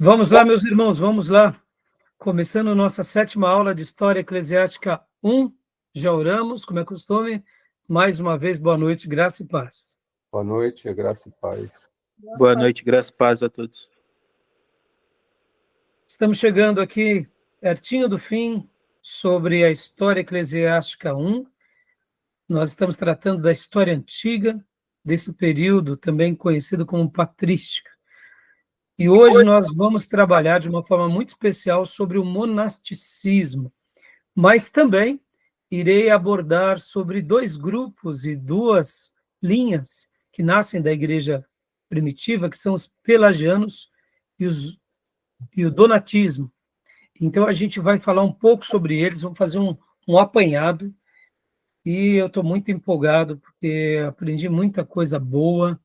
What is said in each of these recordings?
Vamos lá, meus irmãos, vamos lá. Começando nossa 7ª aula de História Eclesiástica 1. Já oramos, como é costume. Mais uma vez, boa noite, graça e paz. Boa noite, graça e paz. Boa noite, graça e paz a todos. Estamos chegando aqui pertinho do fim sobre a História Eclesiástica 1. Nós estamos tratando da história antiga, desse período também conhecido como patrística. E hoje nós vamos trabalhar de uma forma muito especial sobre o monasticismo, mas também irei abordar sobre 2 grupos e 2 linhas que nascem da igreja primitiva, que são os pelagianos e o donatismo. Então a gente vai falar um pouco sobre eles, vamos fazer um apanhado, e eu estou muito empolgado, porque aprendi muita coisa boa,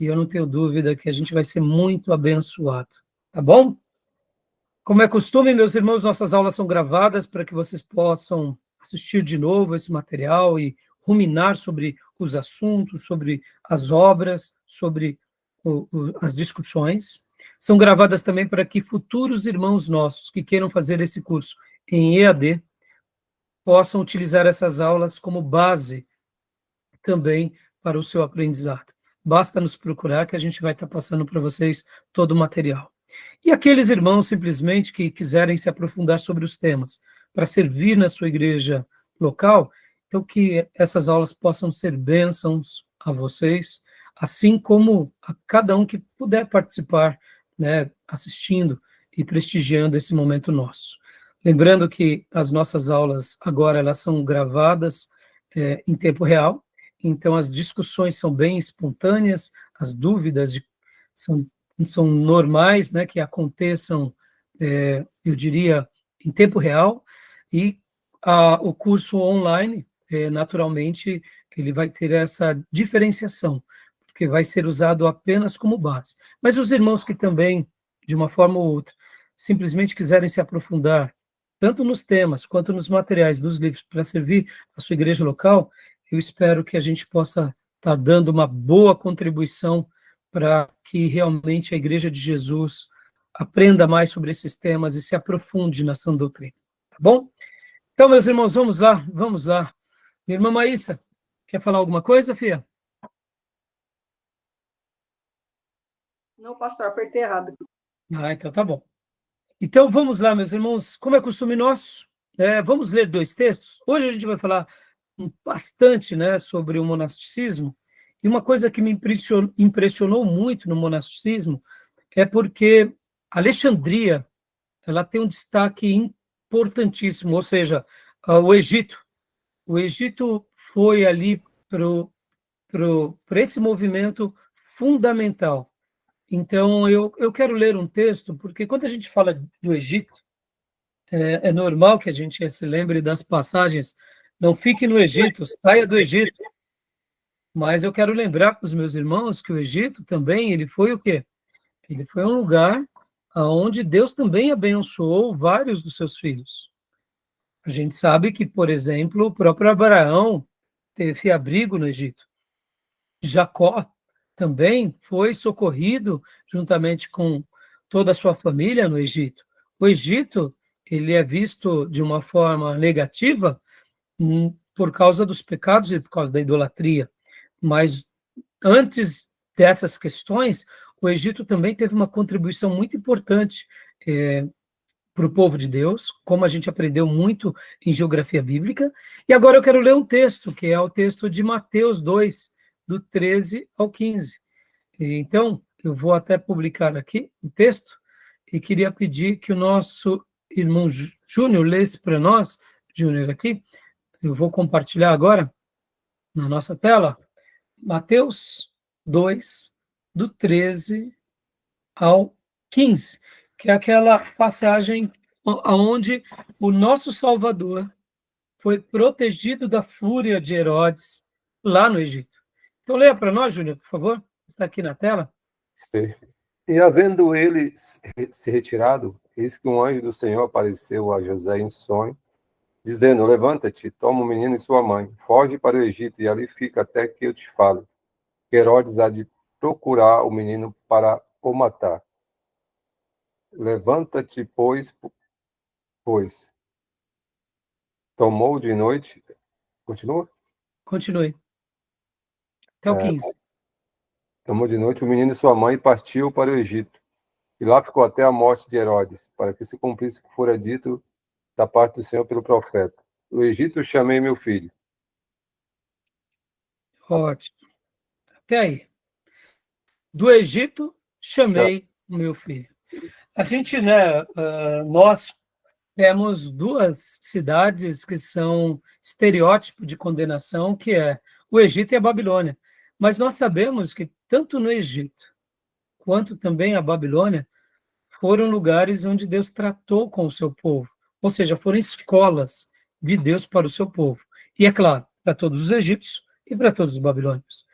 e eu não tenho dúvida que a gente vai ser muito abençoado, tá bom? Como é costume, meus irmãos, nossas aulas são gravadas para que vocês possam assistir de novo esse material e ruminar sobre os assuntos, sobre as obras, sobre as discussões. São gravadas também para que futuros irmãos nossos que queiram fazer esse curso em EAD possam utilizar essas aulas como base também para o seu aprendizado. Basta nos procurar que a gente vai estar passando para vocês todo o material. E aqueles irmãos, simplesmente, que quiserem se aprofundar sobre os temas, para servir na sua igreja local, então que essas aulas possam ser bênçãos a vocês, assim como a cada um que puder participar, né, assistindo e prestigiando esse momento nosso. Lembrando que as nossas aulas agora elas são gravadas em tempo real, então as discussões são bem espontâneas, as dúvidas são normais, né, que aconteçam, eu diria, em tempo real, e o curso online, naturalmente, ele vai ter essa diferenciação, porque vai ser usado apenas como base. Mas os irmãos que também, de uma forma ou outra, simplesmente quiserem se aprofundar, tanto nos temas quanto nos materiais dos livros, para servir a sua igreja local, eu espero que a gente possa estar dando uma boa contribuição para que realmente a Igreja de Jesus aprenda mais sobre esses temas e se aprofunde na sã doutrina, tá bom? Então, meus irmãos, vamos lá, vamos lá. Minha irmã Maísa, quer falar alguma coisa, filha? Não, pastor, apertei errado. Então tá bom. Então, vamos lá, meus irmãos, como é costume nosso, vamos ler 2 textos. Hoje a gente vai falar bastante, né, sobre o monasticismo, e uma coisa que me impressionou muito no monasticismo é porque Alexandria, ela tem um destaque importantíssimo, ou seja, o Egito. O Egito foi ali para esse movimento fundamental. Então, eu quero ler um texto, porque quando a gente fala do Egito, é normal que a gente se lembre das passagens, não fique no Egito, saia do Egito. Mas eu quero lembrar para os meus irmãos que o Egito também, ele foi o quê? Ele foi um lugar onde Deus também abençoou vários dos seus filhos. A gente sabe que, por exemplo, o próprio Abraão teve abrigo no Egito. Jacó também foi socorrido juntamente com toda a sua família no Egito. O Egito, ele é visto de uma forma negativa por causa dos pecados e por causa da idolatria. Mas antes dessas questões, o Egito também teve uma contribuição muito importante para o povo de Deus, como a gente aprendeu muito em geografia bíblica. E agora eu quero ler um texto, que é o texto de Mateus 2, do 13 ao 15. Então, eu vou até publicar aqui o texto e queria pedir que o nosso irmão Júnior lesse para nós, Júnior, aqui. Eu vou compartilhar agora na nossa tela, Mateus 2, do 13 ao 15, que é aquela passagem onde o nosso Salvador foi protegido da fúria de Herodes lá no Egito. Então, leia para nós, Júnior, por favor. Está aqui na tela. Sim. E havendo ele se retirado, eis que um anjo do Senhor apareceu a José em sonho, dizendo: levanta-te, toma o menino e sua mãe, foge para o Egito e ali fica até que eu te fale. Herodes há de procurar o menino para o matar. Levanta-te, pois, tomou de noite, continua? Continue. Até o 15. Tomou de noite o menino e sua mãe e partiu para o Egito. E lá ficou até a morte de Herodes, para que se cumprisse o que fora dito da parte do Senhor pelo profeta. Do Egito chamei meu filho. Ótimo. Até aí. Do Egito, chamei o meu filho. A gente, né, nós temos duas cidades que são estereótipo de condenação, que é o Egito e a Babilônia. Mas nós sabemos que tanto no Egito quanto também a Babilônia foram lugares onde Deus tratou com o seu povo, ou seja, foram escolas de Deus para o seu povo. E é claro, para todos os egípcios e para todos os babilônios.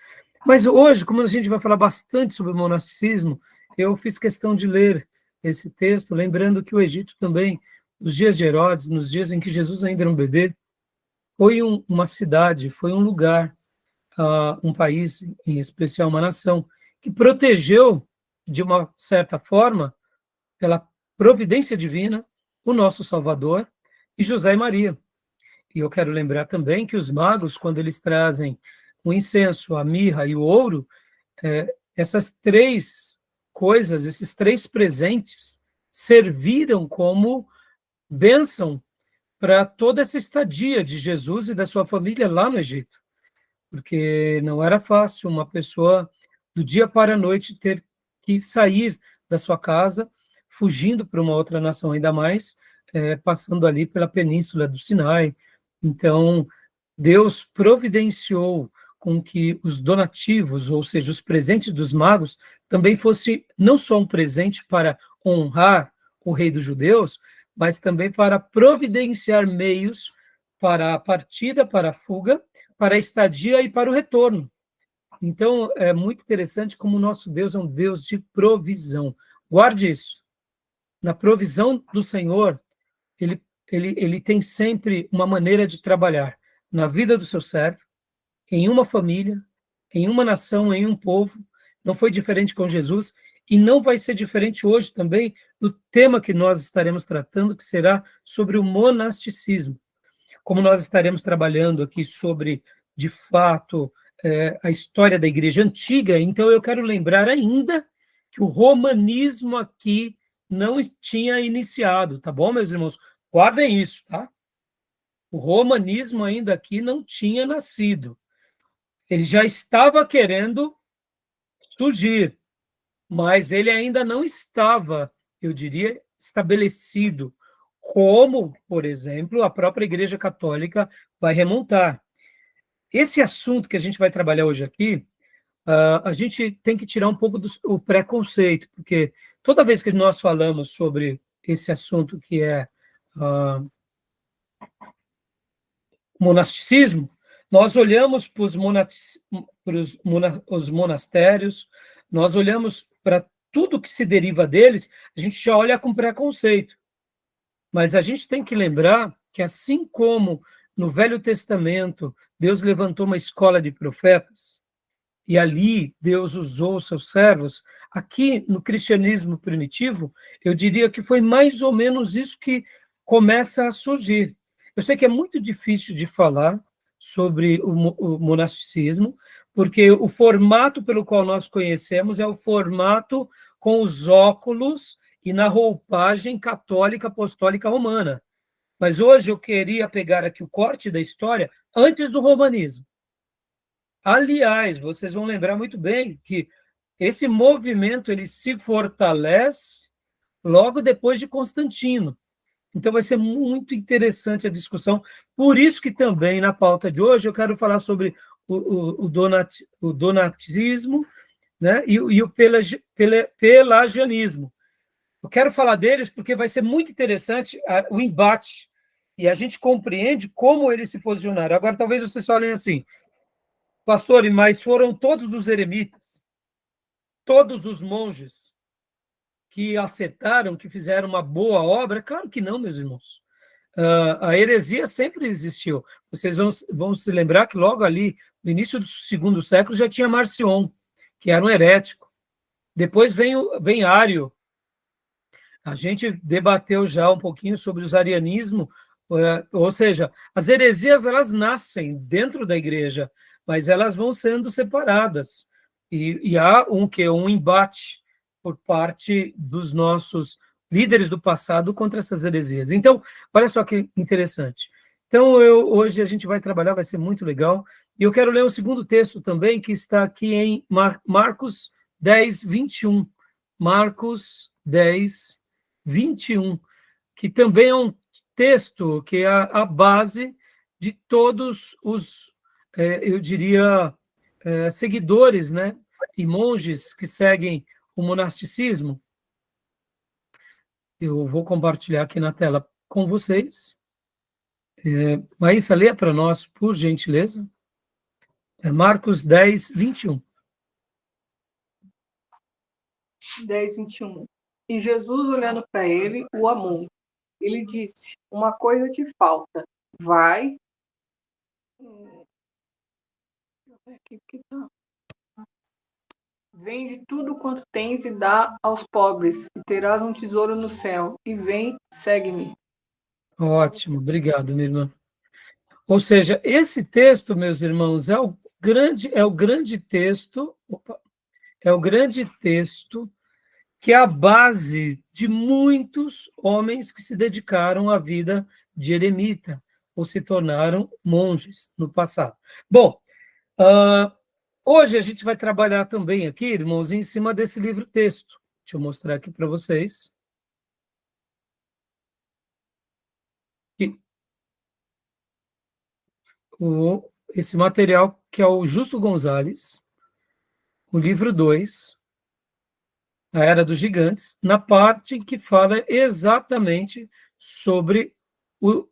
Mas hoje, como a gente vai falar bastante sobre o monasticismo, eu fiz questão de ler esse texto, lembrando que o Egito também, nos dias de Herodes, nos dias em que Jesus ainda era um bebê, foi uma cidade, foi um lugar, um país, em especial uma nação, que protegeu, de uma certa forma, pela providência divina, o nosso Salvador e José e Maria. E eu quero lembrar também que os magos, quando eles trazem o incenso, a mirra e o ouro, essas três coisas, esses três presentes, serviram como bênção para toda essa estadia de Jesus e da sua família lá no Egito. Porque não era fácil uma pessoa, do dia para a noite, ter que sair da sua casa, fugindo para uma outra nação, ainda mais passando ali pela península do Sinai. Então, Deus providenciou com que os donativos, ou seja, os presentes dos magos, também fosse não só um presente para honrar o rei dos judeus, mas também para providenciar meios para a partida, para a fuga, para a estadia e para o retorno. Então, é muito interessante como o nosso Deus é um Deus de provisão. Guarde isso. Na provisão do Senhor, ele tem sempre uma maneira de trabalhar na vida do seu servo, em uma família, em uma nação, em um povo. Não foi diferente com Jesus e não vai ser diferente hoje também no tema que nós estaremos tratando, que será sobre o monasticismo. Como nós estaremos trabalhando aqui sobre, de fato, a história da Igreja Antiga, então eu quero lembrar ainda que o romanismo aqui não tinha iniciado, tá bom, meus irmãos? Guardem isso, tá? O romanismo ainda aqui não tinha nascido. Ele já estava querendo surgir, mas ele ainda não estava, eu diria, estabelecido, como, por exemplo, a própria Igreja Católica vai remontar. Esse assunto que a gente vai trabalhar hoje aqui, a gente tem que tirar um pouco do preconceito, porque toda vez que nós falamos sobre esse assunto que é monasticismo, nós olhamos para os monastérios, nós olhamos para tudo que se deriva deles, a gente já olha com preconceito. Mas a gente tem que lembrar que, assim como no Velho Testamento, Deus levantou uma escola de profetas, e ali Deus usou os seus servos, aqui no cristianismo primitivo, eu diria que foi mais ou menos isso que começa a surgir. Eu sei que é muito difícil de falar sobre o monasticismo, porque o formato pelo qual nós conhecemos é o formato com os óculos e na roupagem católica apostólica romana. Mas hoje eu queria pegar aqui o corte da história antes do romanismo. Aliás, vocês vão lembrar muito bem que esse movimento ele se fortalece logo depois de Constantino. Então vai ser muito interessante a discussão. Por isso que também na pauta de hoje eu quero falar sobre o donatismo, né, e o pelagianismo. Eu quero falar deles porque vai ser muito interessante o embate e a gente compreende como eles se posicionaram. Agora, talvez vocês falem assim, pastor, mas foram todos os eremitas, todos os monges que acertaram, que fizeram uma boa obra? Claro que não, meus irmãos. A heresia sempre existiu. Vocês vão se lembrar que logo ali, no início do segundo século, já tinha Marcion, que era um herético. Depois vem Ário, A gente debateu já um pouquinho sobre o arianismo, ou seja, as heresias elas nascem dentro da igreja, mas elas vão sendo separadas. E há um embate por parte dos nossos líderes do passado contra essas heresias. Então, olha só que interessante. Então, hoje a gente vai trabalhar, vai ser muito legal. E eu quero ler o segundo texto também, que está aqui em Marcos 10, 21. Marcos 10, 21, que também é um texto que é a base de todos os, eu diria, seguidores, né, e monges que seguem o monasticismo. Eu vou compartilhar aqui na tela com vocês. Maísa, lê para nós, por gentileza. Marcos 10, 21. 10, 21. E Jesus, olhando para ele, o amou. Ele disse: uma coisa te falta. Vai. Aqui que tá. Vende tudo quanto tens e dá aos pobres, e terás um tesouro no céu. E vem, segue-me. Ótimo, obrigado, minha irmã. Ou seja, esse texto, meus irmãos, é o grande texto, é o grande texto que é a base de muitos homens que se dedicaram à vida de eremita ou se tornaram monges no passado. Bom, hoje a gente vai trabalhar também aqui, irmãos, em cima desse livro-texto. Deixa eu mostrar aqui para vocês. Esse material, que é o Justo Gonzalez, o livro 2, A Era dos Gigantes, na parte que fala exatamente sobre o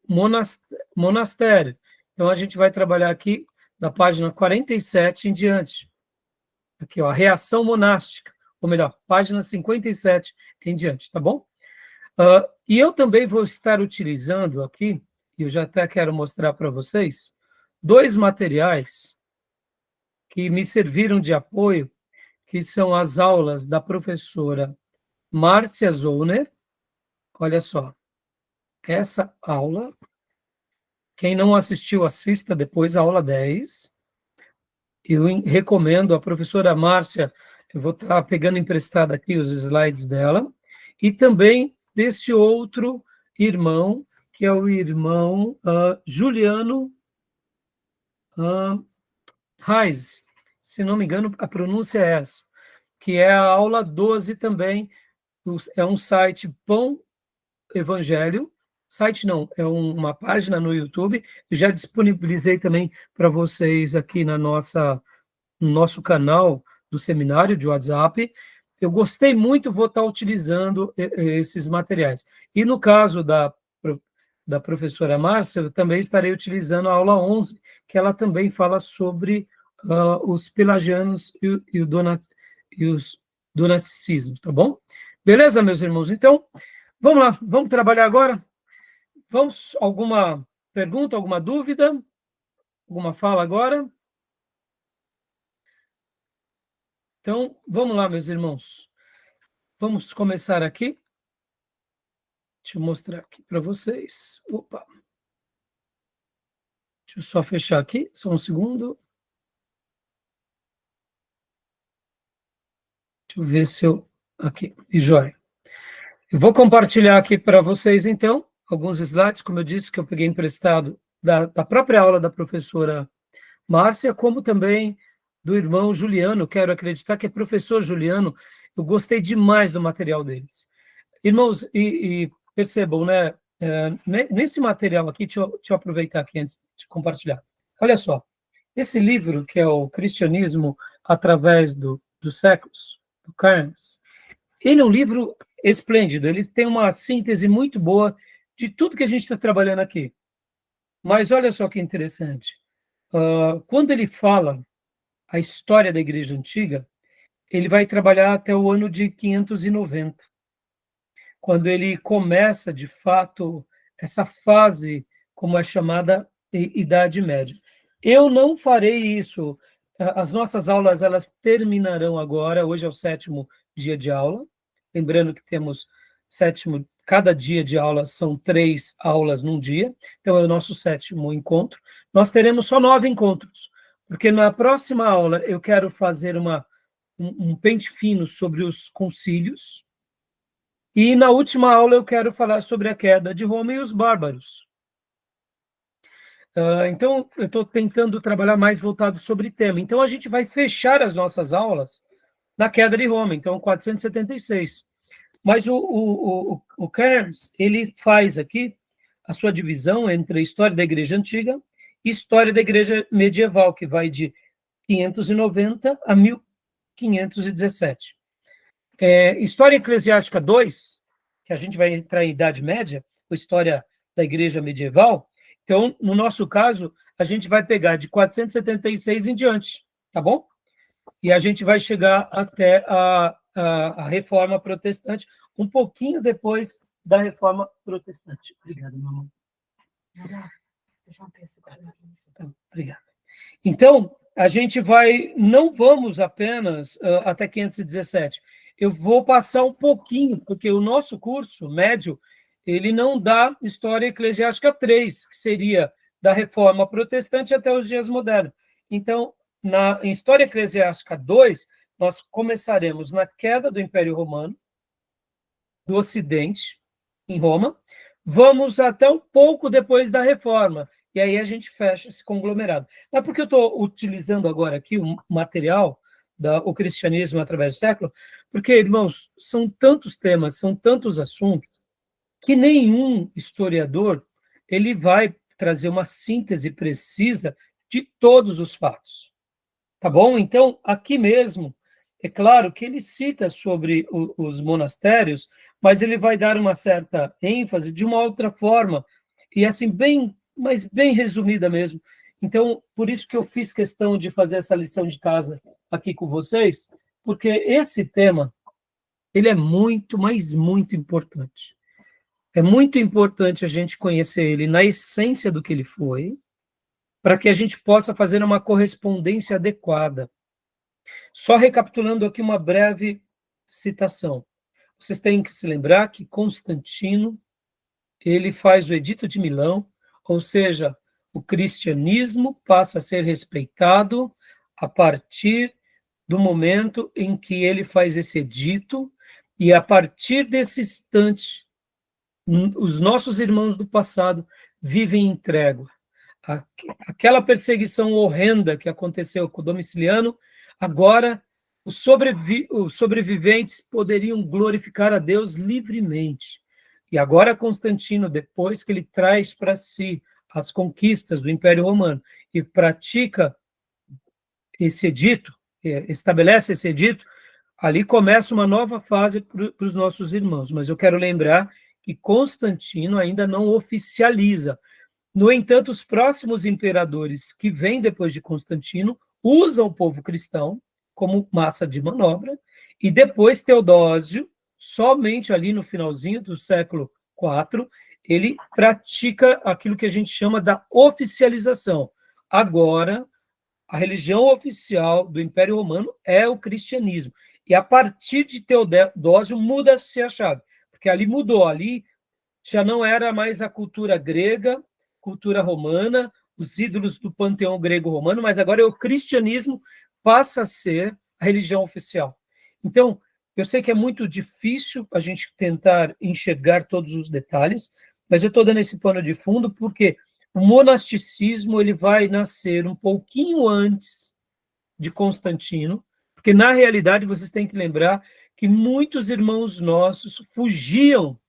monastério. Então, a gente vai trabalhar aqui da página 47 em diante. Aqui, ó, a reação monástica, ou melhor, página 57 em diante, tá bom? E eu também vou estar utilizando aqui, e eu já até quero mostrar para vocês, 2 materiais que me serviram de apoio, que são as aulas da professora Márcia Zollner. Olha só, essa aula, quem não assistiu, assista depois a aula 10. Eu recomendo a professora Márcia, eu vou estar pegando emprestado aqui os slides dela, e também desse outro irmão, que é o irmão Juliano Reis, se não me engano, a pronúncia é essa, que é a aula 12 também, é um site Pão Evangelho, site não, é uma página no YouTube, eu já disponibilizei também para vocês aqui no nosso canal do seminário de WhatsApp. Eu gostei muito, vou estar utilizando esses materiais. E no caso da professora Márcia, eu também estarei utilizando a aula 11, que ela também fala sobre os pelagianos e os donasticismos, tá bom? Beleza, meus irmãos? Então, vamos lá, vamos trabalhar agora? Vamos, alguma pergunta, alguma dúvida? Alguma fala agora? Então, vamos lá, meus irmãos. Vamos começar aqui. Deixa eu mostrar aqui para vocês. Opa! Deixa eu só fechar aqui, só um segundo. Deixa eu ver se eu... Aqui, e joia. Eu vou compartilhar aqui para vocês, então, alguns slides, como eu disse, que eu peguei emprestado da própria aula da professora Márcia, como também do irmão Juliano, quero acreditar que é professor Juliano, eu gostei demais do material deles. Irmãos, e percebam, né, nesse material aqui, deixa eu aproveitar aqui antes de compartilhar. Olha só, esse livro, que é o Cristianismo através dos séculos, do Carnes, ele é um livro esplêndido, ele tem uma síntese muito boa de tudo que a gente está trabalhando aqui. Mas olha só que interessante, quando ele fala a história da Igreja Antiga, ele vai trabalhar até o ano de 590, quando ele começa, de fato, essa fase, como é chamada, Idade Média. Eu não farei isso. As nossas aulas, elas terminarão agora, hoje é o 7º dia de aula, lembrando que temos cada dia de aula são 3 aulas num dia, então é o nosso 7º encontro. Nós teremos só 9 encontros, porque na próxima aula eu quero fazer um pente fino sobre os concílios, e na última aula eu quero falar sobre a queda de Roma e os bárbaros. Então, eu estou tentando trabalhar mais voltado sobre tema. Então, a gente vai fechar as nossas aulas na queda de Roma, então 476. Mas o Cairns, ele faz aqui a sua divisão entre a história da Igreja Antiga e história da Igreja Medieval, que vai de 590 a 1517. História Eclesiástica 2, que a gente vai entrar em Idade Média, a história da Igreja Medieval. Então, no nosso caso, a gente vai pegar de 476 em diante, tá bom? E a gente vai chegar até a Reforma Protestante, um pouquinho depois da Reforma Protestante. Obrigado, mamãe. Obrigado. Então, a gente não vamos apenas até 517. Eu vou passar um pouquinho, porque o nosso curso médio, ele não dá História Eclesiástica 3, que seria da Reforma Protestante até os dias modernos. Então, em História Eclesiástica 2, nós começaremos na queda do Império Romano, do Ocidente, em Roma, vamos até um pouco depois da Reforma, e aí a gente fecha esse conglomerado. Mas por que eu estou utilizando agora aqui o material o cristianismo através do século? Porque, irmãos, são tantos temas, são tantos assuntos, que nenhum historiador ele vai trazer uma síntese precisa de todos os fatos. Tá bom? Então, aqui mesmo, é claro que ele cita sobre os monastérios, mas ele vai dar uma certa ênfase de uma outra forma, e assim, mas bem resumida mesmo. Então, por isso que eu fiz questão de fazer essa lição de casa aqui com vocês, porque esse tema, ele é muito, mas muito importante. É muito importante a gente conhecer ele na essência do que ele foi, para que a gente possa fazer uma correspondência adequada. Só recapitulando aqui uma breve citação. Vocês têm que se lembrar que Constantino, ele faz o Edito de Milão, ou seja, o cristianismo passa a ser respeitado a partir do momento em que ele faz esse edito, e a partir desse instante, os nossos irmãos do passado vivem em trégua. Aquela perseguição horrenda que aconteceu com Domiciliano, agora os sobreviventes poderiam glorificar a Deus livremente. E agora Constantino, depois que ele traz para si as conquistas do Império Romano e pratica esse edito, estabelece esse edito, ali começa uma nova fase para os nossos irmãos. Mas eu quero lembrar que Constantino ainda não oficializa. No entanto, os próximos imperadores que vêm depois de Constantino usam o povo cristão como massa de manobra, e depois Teodósio, somente ali no finalzinho do século IV, ele pratica aquilo que a gente chama da oficialização. Agora, a religião oficial do Império Romano é o cristianismo. E a partir de Teodósio muda-se a chave, porque ali mudou, ali já não era mais a cultura grega, cultura romana, os ídolos do panteão grego-romano, mas agora é o cristianismo, passa a ser a religião oficial. Então, eu sei que é muito difícil a gente tentar enxergar todos os detalhes, mas eu estou dando esse pano de fundo porque o monasticismo ele vai nascer um pouquinho antes de Constantino, porque, na realidade, vocês têm que lembrar que muitos irmãos nossos fugiam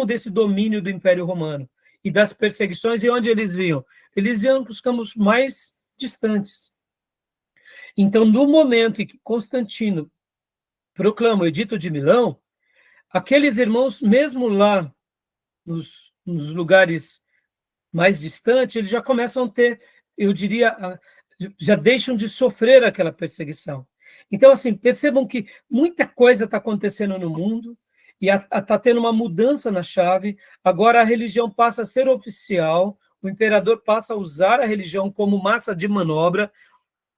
desse domínio do Império Romano e das perseguições, e onde eles vinham? Eles iam para os campos mais distantes. Então, no momento em que Constantino proclama o Edito de Milão, aqueles irmãos, mesmo lá nos lugares mais distantes, eles já começam a ter, eu diria, já deixam de sofrer aquela perseguição. Então, assim, percebam que muita coisa está acontecendo no mundo, e está tendo uma mudança na chave. Agora a religião passa a ser oficial, o imperador passa a usar a religião como massa de manobra,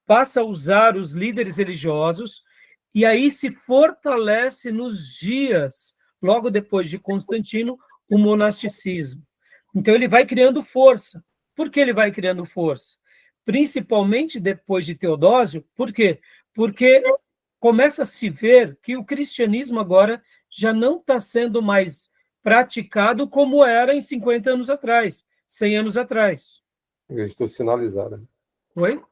passa a usar os líderes religiosos, e aí se fortalece nos dias, logo depois de Constantino, o monasticismo. Então ele vai criando força. Por que ele vai criando força? Principalmente depois de Teodósio, por quê? Porque começa a se ver que o cristianismo agora já não está sendo mais praticado como era em 50 anos atrás, 100 anos atrás. Igreja institucionalizada. Oi?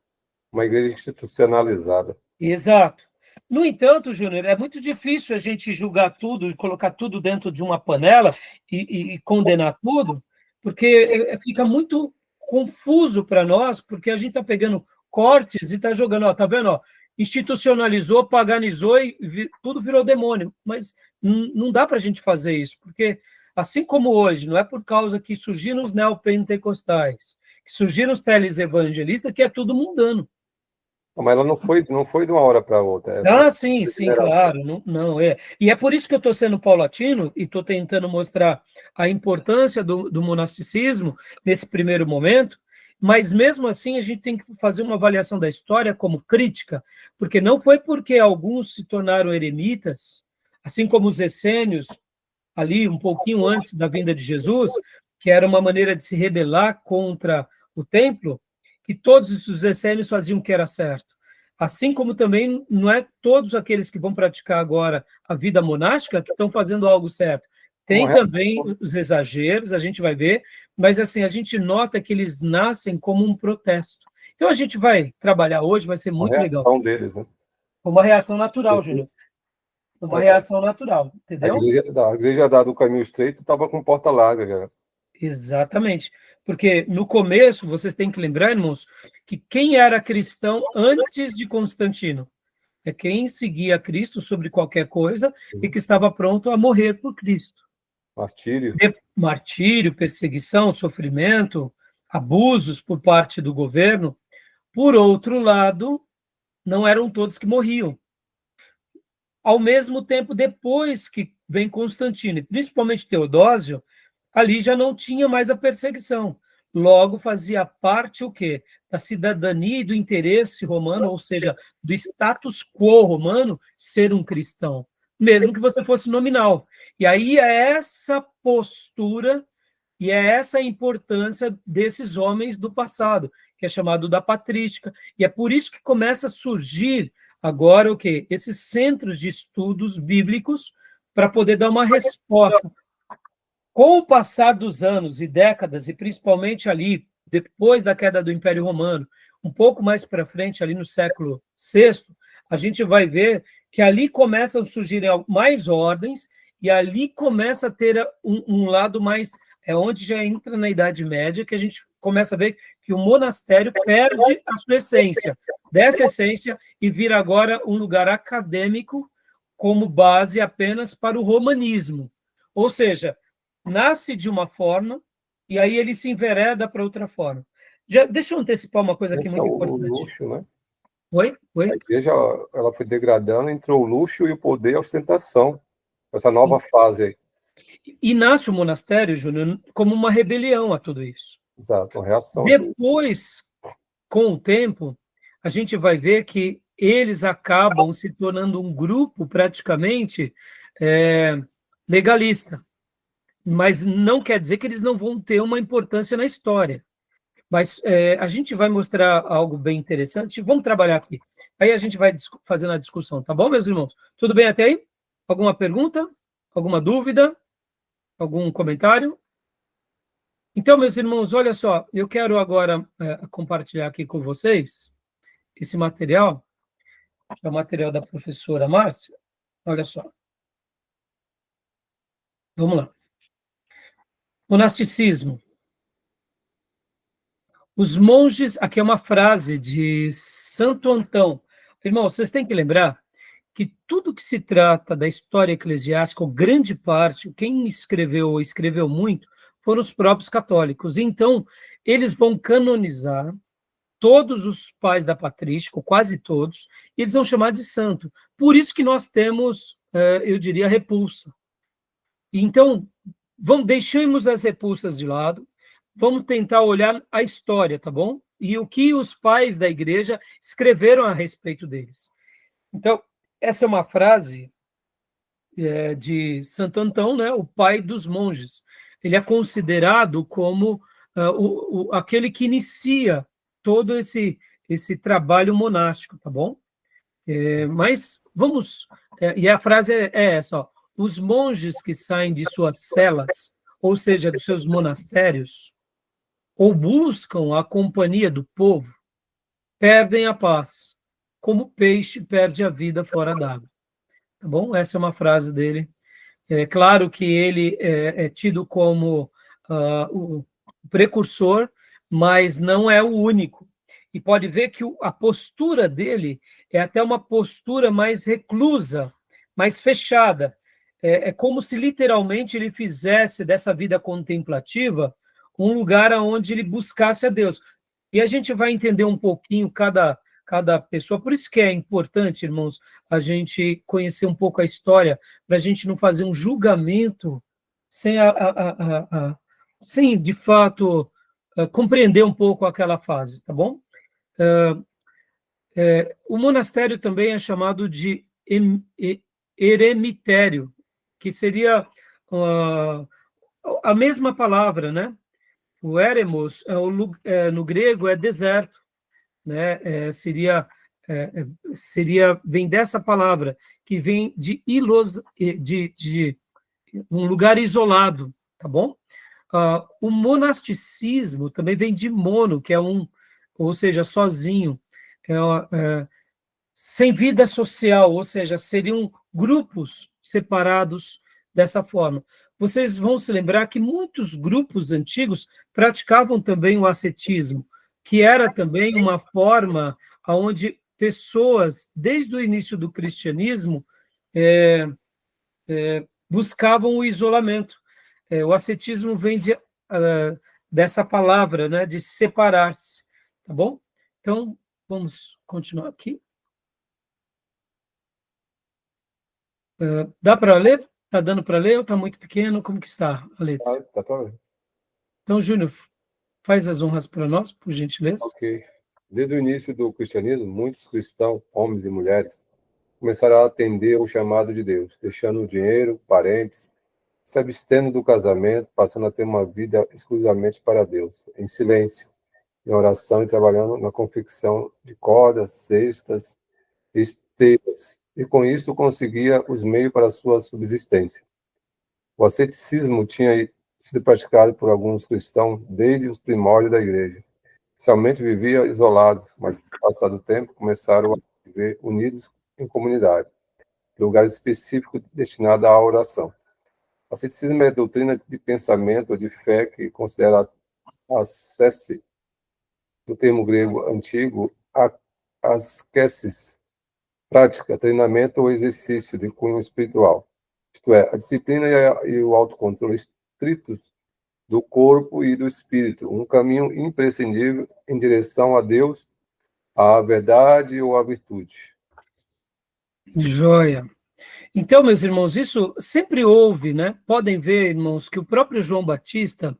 Uma igreja institucionalizada. Exato. No entanto, Júnior, é muito difícil a gente julgar tudo, colocar tudo dentro de uma panela e condenar tudo, porque fica muito confuso para nós, porque a gente está pegando cortes e está jogando, ó, tá vendo? Ó, institucionalizou, paganizou e tudo virou demônio. Mas não dá para a gente fazer isso, porque assim como hoje, não é por causa que surgiram os neopentecostais, que surgiram os televangelistas, que é tudo mundano. Mas ela não foi de uma hora para outra. Sim, claro, não é. E é por isso que eu estou sendo paulatino e estou tentando mostrar a importância do monasticismo nesse primeiro momento, mas mesmo assim a gente tem que fazer uma avaliação da história como crítica, porque não foi porque alguns se tornaram eremitas, assim como os essênios, ali um pouquinho antes da vinda de Jesus, que era uma maneira de se rebelar contra o templo, que todos os essênios faziam o que era certo. Assim como também não é todos aqueles que vão praticar agora a vida monástica que estão fazendo algo certo. Tem também os exageros, a gente vai ver, mas assim, a gente nota que eles nascem como um protesto. Então a gente vai trabalhar hoje, vai ser muito legal. Uma reação deles, né? Uma reação natural, Júnior. Uma reação natural, entendeu? A igreja dada o caminho estreito estava com porta larga, já. Exatamente. Porque no começo, vocês têm que lembrar, irmãos, que quem era cristão antes de Constantino é quem seguia Cristo sobre qualquer coisa e que estava pronto a morrer por Cristo. Martírio. Martírio, perseguição, sofrimento, abusos por parte do governo. Por outro lado, não eram todos que morriam. Ao mesmo tempo, depois que vem Constantino, e principalmente Teodósio, ali já não tinha mais a perseguição. Logo, fazia parte o quê? Da cidadania e do interesse romano, ou seja, do status quo romano, ser um cristão, mesmo que você fosse nominal. E aí é essa postura e é essa a importância desses homens do passado, que é chamado da patrística. E é por isso que começa a surgir agora o quê? Esses centros de estudos bíblicos para poder dar uma resposta. Com o passar dos anos e décadas, e principalmente ali, depois da queda do Império Romano, um pouco mais para frente, ali no século VI, a gente vai ver que ali começam a surgir mais ordens, e ali começa a ter um lado mais... É onde já entra na Idade Média, que a gente começa a ver que o monastério perde a sua essência, dessa essência, e vira agora um lugar acadêmico como base apenas para o romanismo. Ou seja, nasce de uma forma e aí ele se envereda para outra forma. Deixa eu antecipar uma coisa aqui muito importante. O luxo, né? Oi? A igreja ela foi degradando, entrou o luxo e o poder e a ostentação, essa nova fase aí. E nasce o monastério, Júnior, como uma rebelião a tudo isso. Exato, uma reação. Depois, com o tempo, a gente vai ver que eles acabam se tornando um grupo praticamente legalista. Mas não quer dizer que eles não vão ter uma importância na história. Mas a gente vai mostrar algo bem interessante. Vamos trabalhar aqui. Aí a gente vai fazendo a discussão, tá bom, meus irmãos? Tudo bem até aí? Alguma pergunta? Alguma dúvida? Algum comentário? Então, meus irmãos, olha só, eu quero agora compartilhar aqui com vocês esse material, que é o material da professora Márcia. Olha só. Vamos lá. Monasticismo. Os monges, aqui é uma frase de Santo Antão. Irmão, vocês têm que lembrar que tudo que se trata da história eclesiástica, ou grande parte, quem escreveu ou escreveu muito, foram os próprios católicos. Então, eles vão canonizar todos os pais da patrística, ou quase todos, e eles vão chamar de santo. Por isso que nós temos, eu diria, repulsa. Então, deixemos as repulsas de lado, vamos tentar olhar a história, tá bom? E o que os pais da igreja escreveram a respeito deles. Então, essa é uma frase de Santo Antão, né, o pai dos monges. Ele é considerado como aquele que inicia todo esse trabalho monástico, tá bom? Mas vamos... e a frase é essa, ó, os monges que saem de suas celas, ou seja, dos seus monastérios, ou buscam a companhia do povo, perdem a paz, como o peixe perde a vida fora d'água. Tá bom? Essa é uma frase dele. É claro que ele é tido como o precursor, mas não é o único. E pode ver que a postura dele é até uma postura mais reclusa, mais fechada. É como se literalmente ele fizesse dessa vida contemplativa um lugar onde ele buscasse a Deus. E a gente vai entender um pouquinho cada pessoa. Por isso que é importante, irmãos, a gente conhecer um pouco a história, para a gente não fazer um julgamento sem, sem de fato, compreender um pouco aquela fase, tá bom? O monastério também é chamado de eremitério, que seria a mesma palavra, né? O eremos, no grego, é deserto, né? Vem dessa palavra, que vem de um lugar isolado, tá bom? O monasticismo também vem de mono, que é ou seja, sozinho, sem vida social, ou seja, seriam grupos separados dessa forma. Vocês vão se lembrar que muitos grupos antigos praticavam também o ascetismo, que era também uma forma onde pessoas, desde o início do cristianismo, buscavam o isolamento. O ascetismo vem dessa palavra, né, de separar-se, tá bom? Então, vamos continuar aqui. Dá para ler? Está dando para ler ou está muito pequeno? Como que está a letra? Tá para ler. Então, Júnior, faz as honras para nós, por gentileza. Ok. Desde o início do cristianismo, muitos cristãos, homens e mulheres, começaram a atender o chamado de Deus, deixando o dinheiro, parentes, se abstendo do casamento, passando a ter uma vida exclusivamente para Deus, em silêncio, em oração e trabalhando na confecção de cordas, cestas, esteiras, e com isto conseguia os meios para a sua subsistência. O asceticismo tinha sido praticado por alguns cristãos desde os primórdios da igreja. Inicialmente vivia isolados, mas com o passar do tempo começaram a viver unidos em comunidade, lugar específico destinado à oração. O asceticismo é doutrina de pensamento ou de fé que considera a ascese, do termo grego antigo, ascesis, prática, treinamento ou exercício de cunho espiritual. Isto é, a disciplina e o autocontrole estritos do corpo e do espírito, um caminho imprescindível em direção a Deus, à verdade ou à virtude. Joia. Então, meus irmãos, isso sempre houve, né? Podem ver, irmãos, que o próprio João Batista,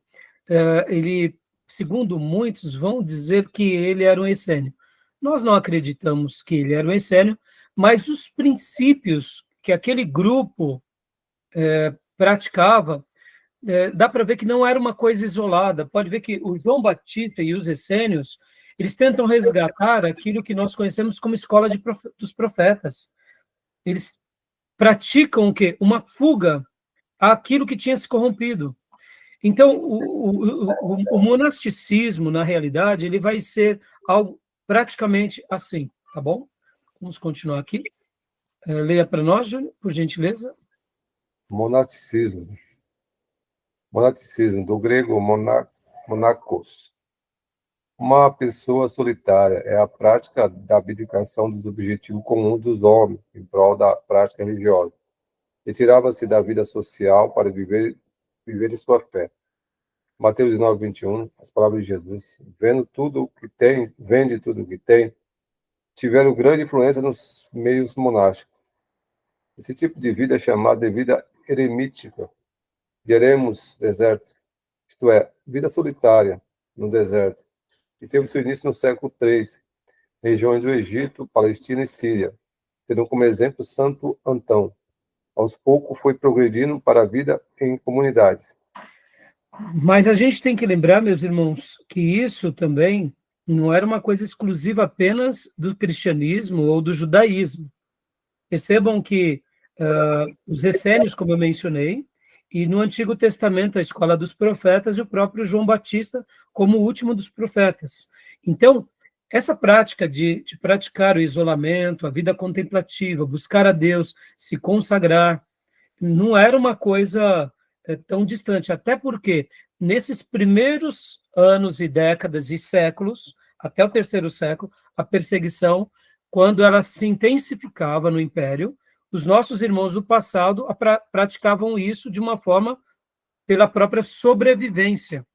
ele, segundo muitos, vão dizer que ele era um essênio. Nós não acreditamos que ele era um essênio, mas os princípios que aquele grupo praticava, dá para ver que não era uma coisa isolada. Pode ver que o João Batista e os essênios, eles tentam resgatar aquilo que nós conhecemos como escola dos profetas. Eles praticam o quê? Uma fuga àquilo que tinha se corrompido. Então, o monasticismo, na realidade, ele vai ser algo praticamente assim, tá bom? Vamos continuar aqui. Leia para nós, Júnior, por gentileza. Monasticismo. Monasticismo, do grego monacos. Uma pessoa solitária é a prática da abdicação dos objetivos comuns dos homens em prol da prática religiosa. Retirava-se da vida social para viver de sua fé. Mateus 19, 21, as palavras de Jesus, vende tudo o que tem, tiveram grande influência nos meios monásticos. Esse tipo de vida é chamado de vida eremítica, de eremos, deserto, isto é, vida solitária no deserto, e teve seu início no século III, regiões do Egito, Palestina e Síria. tendo como exemplo Santo Antão. Aos poucos foi progredindo para a vida em comunidades. Mas a gente tem que lembrar, meus irmãos, que isso também não era uma coisa exclusiva apenas do cristianismo ou do judaísmo. Percebam que os essênios, como eu mencionei, e no Antigo Testamento, a escola dos profetas, e o próprio João Batista como o último dos profetas. Então, essa prática de praticar o isolamento, a vida contemplativa, buscar a Deus, se consagrar, não era uma coisa tão distante, até porque nesses primeiros anos e décadas e séculos, até o terceiro século, a perseguição, quando ela se intensificava no Império, os nossos irmãos do passado praticavam isso de uma forma pela própria sobrevivência.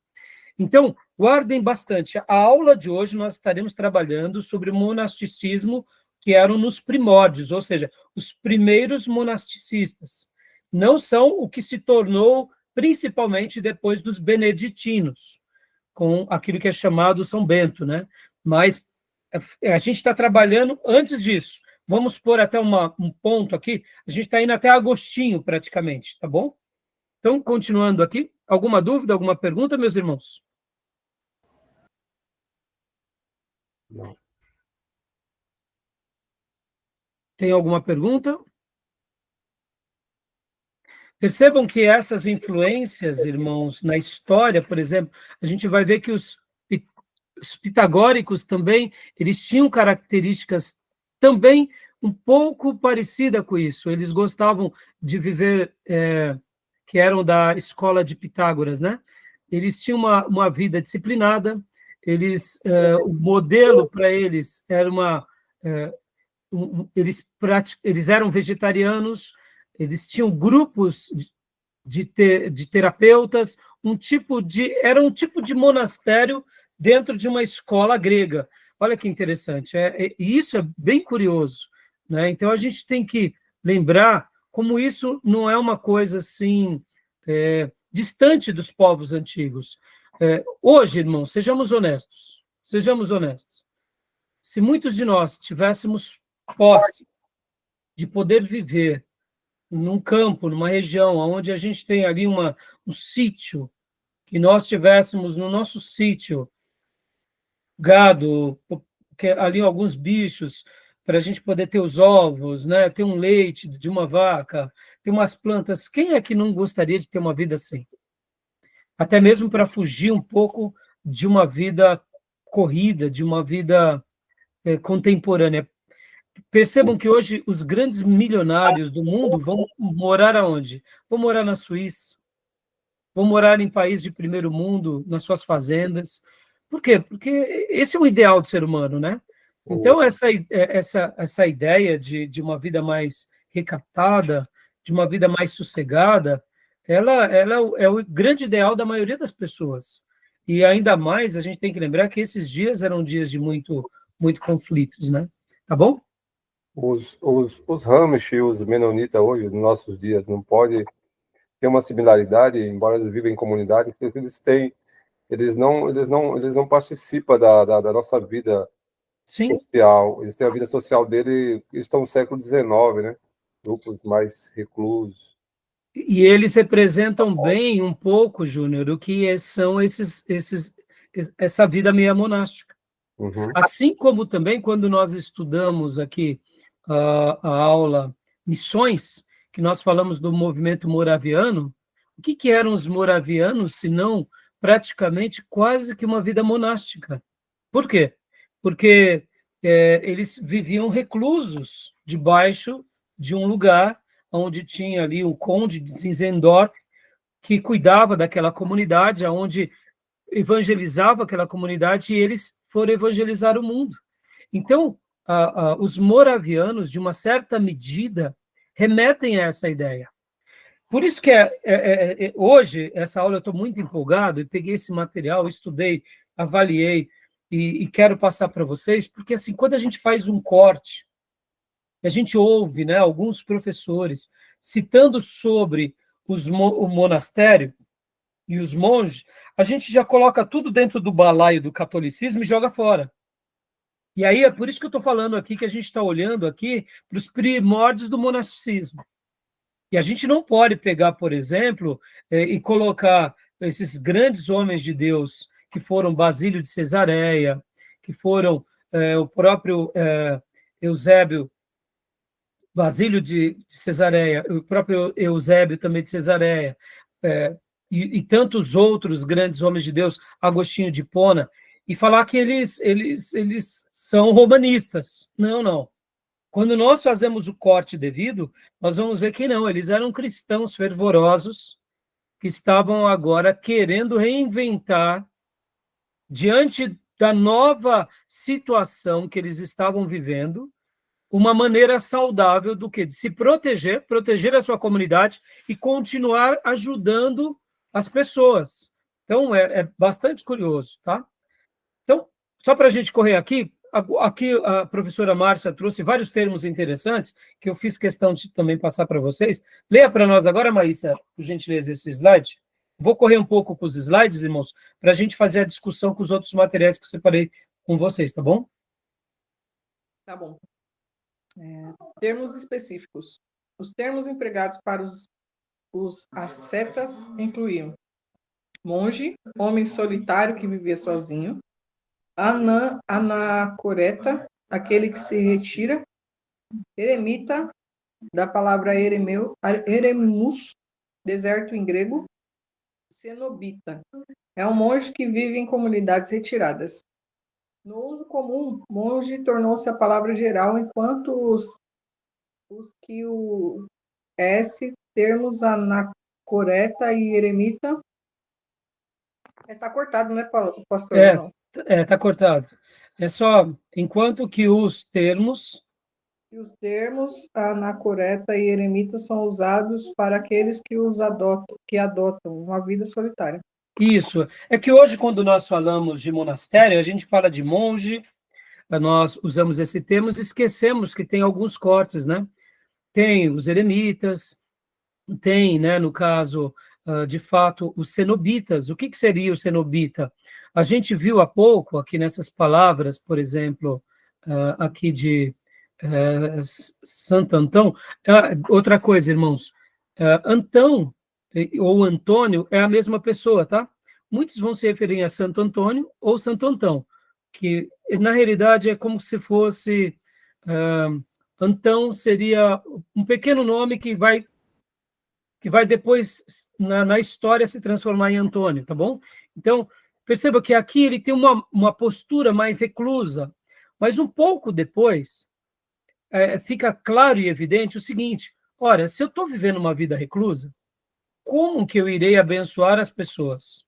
Então, guardem bastante. A aula de hoje nós estaremos trabalhando sobre o monasticismo que eram nos primórdios, ou seja, os primeiros monasticistas. Não são o que se tornou principalmente depois dos beneditinos, com aquilo que é chamado São Bento, né? Mas a gente está trabalhando antes disso. Vamos pôr até um ponto aqui. A gente está indo até Agostinho, praticamente, tá bom? Então, continuando aqui. Alguma dúvida, alguma pergunta, meus irmãos? Não. Tem alguma pergunta? Percebam que essas influências, irmãos, na história, por exemplo, a gente vai ver que os pitagóricos também, eles tinham características também um pouco parecidas com isso. Eles gostavam de viver, que eram da escola de Pitágoras, né? Eles tinham uma vida disciplinada, o modelo para eles era eles eram vegetarianos, eles tinham grupos de terapeutas, era um tipo de monastério dentro de uma escola grega. Olha que interessante, e isso é bem curioso, né? Então a gente tem que lembrar como isso não é uma coisa assim distante dos povos antigos. Hoje, irmãos, sejamos honestos. Se muitos de nós tivéssemos posse de poder viver num campo, numa região onde a gente tem ali um sítio, que nós tivéssemos no nosso sítio gado, ali alguns bichos, para a gente poder ter os ovos, né? Ter um leite de uma vaca, ter umas plantas. Quem é que não gostaria de ter uma vida assim? Até mesmo para fugir um pouco de uma vida corrida, de uma vida contemporânea. Percebam que hoje os grandes milionários do mundo vão morar aonde? Vão morar na Suíça, vão morar em países de primeiro mundo, nas suas fazendas. Por quê? Porque esse é o ideal do ser humano, né? Então, essa ideia de uma vida mais recatada, de uma vida mais sossegada, ela é o grande ideal da maioria das pessoas. E ainda mais, a gente tem que lembrar que esses dias eram dias de muito conflitos, né? Tá bom? Os Amish e os Menonitas hoje, nos nossos dias, não pode ter uma similaridade, embora eles vivem em comunidade, porque eles não participam da nossa vida Sim. social. Eles têm a vida social dele, eles estão no século XIX, né? Grupos mais reclusos. E eles representam bem um pouco, Júnior, o que são essa vida meia monástica. Uhum. Assim como também quando nós estudamos aqui a aula Missões, que nós falamos do movimento moraviano, o que eram os moravianos, senão praticamente quase que uma vida monástica? Por quê? Porque eles viviam reclusos debaixo de um lugar onde tinha ali o conde de Zinzendorf, que cuidava daquela comunidade, onde evangelizava aquela comunidade, e eles foram evangelizar o mundo. Então, os moravianos, de uma certa medida, remetem a essa ideia. Por isso que hoje, essa aula, eu estou muito empolgado, e peguei esse material, estudei, avaliei, e quero passar para vocês, porque assim, quando a gente faz um corte, a gente ouve, né, alguns professores citando sobre o monastério e os monges, a gente já coloca tudo dentro do balaio do catolicismo e joga fora. E aí é por isso que eu estou falando aqui, que a gente está olhando aqui para os primórdios do monasticismo. E a gente não pode pegar, por exemplo, e colocar esses grandes homens de Deus, que foram Basílio de Cesareia, que foram o próprio Eusébio, Basílio de Cesareia, o próprio Eusébio também de Cesareia, e tantos outros grandes homens de Deus, Agostinho de Hipona, e falar que eles são romanistas. Não, não. Quando nós fazemos o corte devido, nós vamos ver que não, eles eram cristãos fervorosos que estavam agora querendo reinventar, diante da nova situação que eles estavam vivendo, uma maneira saudável do que? De se proteger, proteger a sua comunidade e continuar ajudando as pessoas. Então, é bastante curioso, tá? Então, só para a gente correr aqui, aqui a professora Márcia trouxe vários termos interessantes que eu fiz questão de também passar para vocês. Leia para nós agora, Maísa, por gentileza, esse slide. Vou correr um pouco com os slides, irmãos, para a gente fazer a discussão com os outros materiais que eu separei com vocês, tá bom? Tá bom. Termos específicos. Os termos empregados para os ascetas incluíam monge, homem solitário que vivia sozinho, anacoreta, aquele que se retira, eremita, da palavra eremus, deserto em grego, cenobita, é um monge que vive em comunidades retiradas. No uso comum, monge tornou-se a palavra geral, enquanto os que o termos anacoreta e eremita. Está cortado, né, pastor? Está cortado. É só, enquanto que os termos anacoreta e eremita são usados para aqueles que adotam uma vida solitária. Isso. É que hoje, quando nós falamos de monastério, a gente fala de monge, nós usamos esse termo, esquecemos que tem alguns cortes, né? Tem os eremitas, tem, né, no caso, de fato, os cenobitas. O que seria o cenobita? A gente viu há pouco, aqui nessas palavras, por exemplo, aqui de Santo Antão. Outra coisa, irmãos, Antão ou Antônio é a mesma pessoa, tá? Muitos vão se referir a Santo Antônio ou Santo Antão, que na realidade é como se fosse Antão seria um pequeno nome que vai depois na história se transformar em Antônio, tá bom? Então, perceba que aqui ele tem uma postura mais reclusa, mas um pouco depois fica claro e evidente o seguinte: olha, se eu estou vivendo uma vida reclusa, como que eu irei abençoar as pessoas?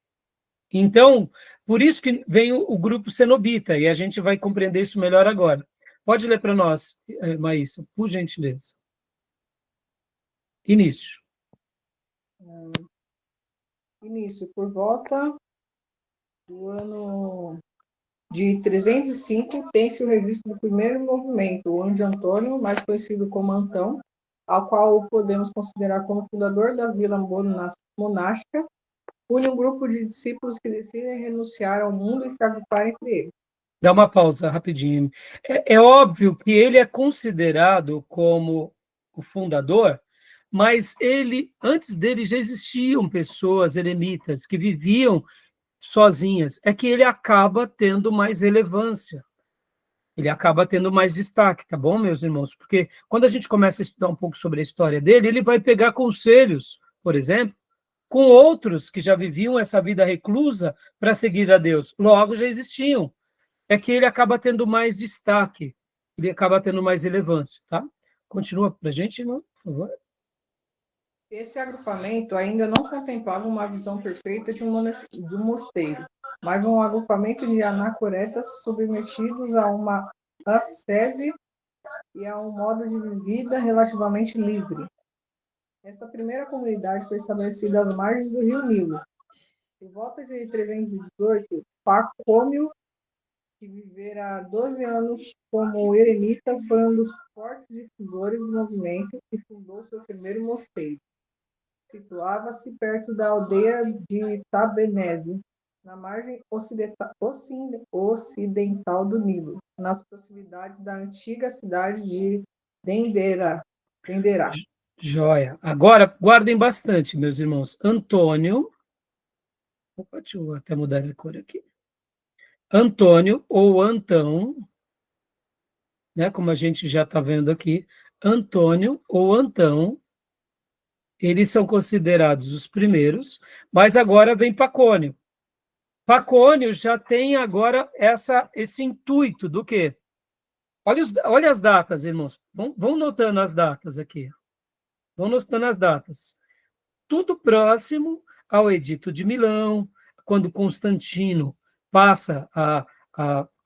Então, por isso que vem o grupo cenobita, e a gente vai compreender isso melhor agora. Pode ler para nós, Maísa, por gentileza. Início. Por volta do ano de 305, tem-se o registro do primeiro movimento, o Anjo Antônio, mais conhecido como Antão, ao qual podemos considerar como fundador da vila monástica, une um grupo de discípulos que decidem renunciar ao mundo e se agrupar entre eles. Dá uma pausa rapidinho. É óbvio que ele é considerado como o fundador, mas antes dele já existiam pessoas eremitas que viviam sozinhas. É que ele acaba tendo mais relevância, ele acaba tendo mais destaque, tá bom, meus irmãos? Porque quando a gente começa a estudar um pouco sobre a história dele, ele vai pegar conselhos, por exemplo, com outros que já viviam essa vida reclusa para seguir a Deus. Logo, já existiam. É que ele acaba tendo mais destaque, ele acaba tendo mais relevância, tá? Continua para a gente, irmão, por favor. Esse agrupamento ainda não contemplava uma visão perfeita de um mosteiro, mas um agrupamento de anacoretas submetidos a uma ascese e a um modo de vida relativamente livre. Essa primeira comunidade foi estabelecida às margens do rio Nilo. Por volta de 318, Pacômio, que vivera 12 anos como eremita, foi um dos fortes difusores do movimento e fundou seu primeiro mosteiro. Situava-se perto da aldeia de Tabenese, na margem ocidental do Nilo, nas proximidades da antiga cidade de Denderá. Joia. Agora, guardem bastante, meus irmãos. Antônio. Opa, deixa eu até mudar a cor aqui. Antônio ou Antão, né, como a gente já está vendo aqui, Antônio ou Antão, eles são considerados os primeiros, mas agora vem Pacônio. Pacônio já tem agora esse intuito do quê? Olha as datas, irmãos. Vão notando as datas aqui. Vão notando as datas. Tudo próximo ao Edito de Milão, quando Constantino passa a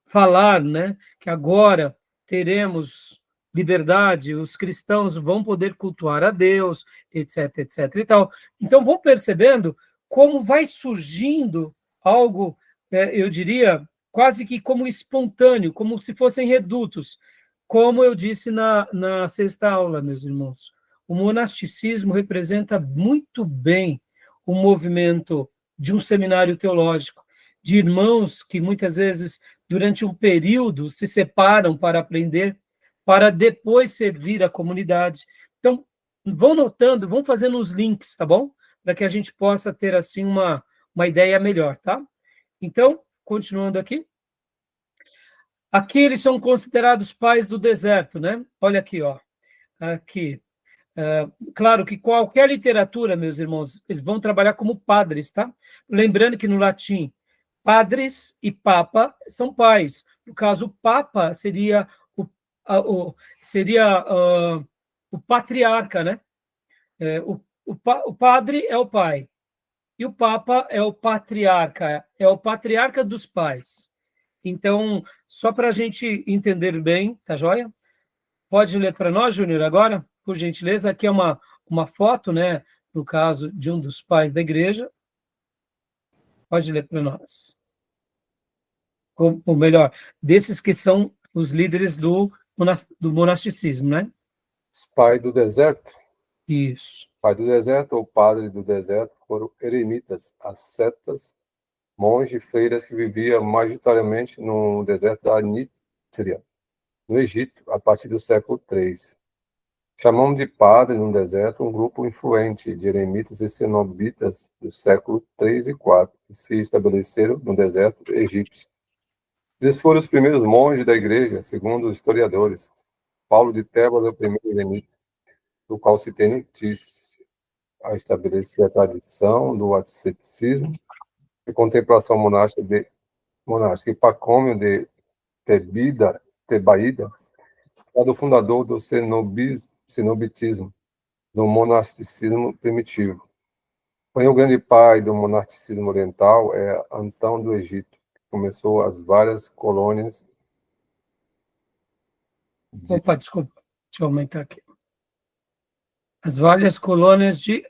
falar, né, que agora teremos liberdade, os cristãos vão poder cultuar a Deus, etc, etc e tal. Então, vão percebendo como vai surgindo algo, eu diria, quase que como espontâneo, como se fossem redutos, como eu disse na sexta aula, meus irmãos. O monasticismo representa muito bem o movimento de um seminário teológico, de irmãos que muitas vezes, durante um período, se separam para aprender, para depois servir a comunidade. Então, vão notando, vão fazendo os links, tá bom? Para que a gente possa ter, assim, uma ideia melhor, tá? Então, continuando aqui. Aqui eles são considerados pais do deserto, né? Olha aqui, ó. Aqui. Claro que qualquer literatura, meus irmãos, eles vão trabalhar como padres, tá? Lembrando que no latim, padres e papa são pais. No caso, o papa seria o patriarca, né? O padre é o pai e o papa é o patriarca dos pais. Então, só para a gente entender bem, tá joia? Pode ler para nós, Júnior, agora, por gentileza? Aqui é uma foto, né, no caso, de um dos pais da igreja. Pode ler para nós. Ou melhor, desses que são os líderes do monasticismo, né? Pai do deserto. Isso. Pai do deserto ou padre do deserto foram eremitas, ascetas, monges e freiras que viviam majoritariamente no deserto da Nítria, no Egito, a partir do século III. Chamamos de padre no deserto um grupo influente de eremitas e cenobitas do século III e IV, que se estabeleceram no deserto egípcio. Eles foram os primeiros monges da igreja, segundo os historiadores. Paulo de Tebas é o primeiro eremita, do qual se tem notícia a estabelecer a tradição do asceticismo e contemplação monástica e Pacômio de Tebaída, é do fundador do cenobitismo, do monasticismo primitivo. Porém, o grande pai do monasticismo oriental é Antão do Egito, que começou as várias colônias Opa, desculpa, deixa eu aumentar aqui. As várias colônias de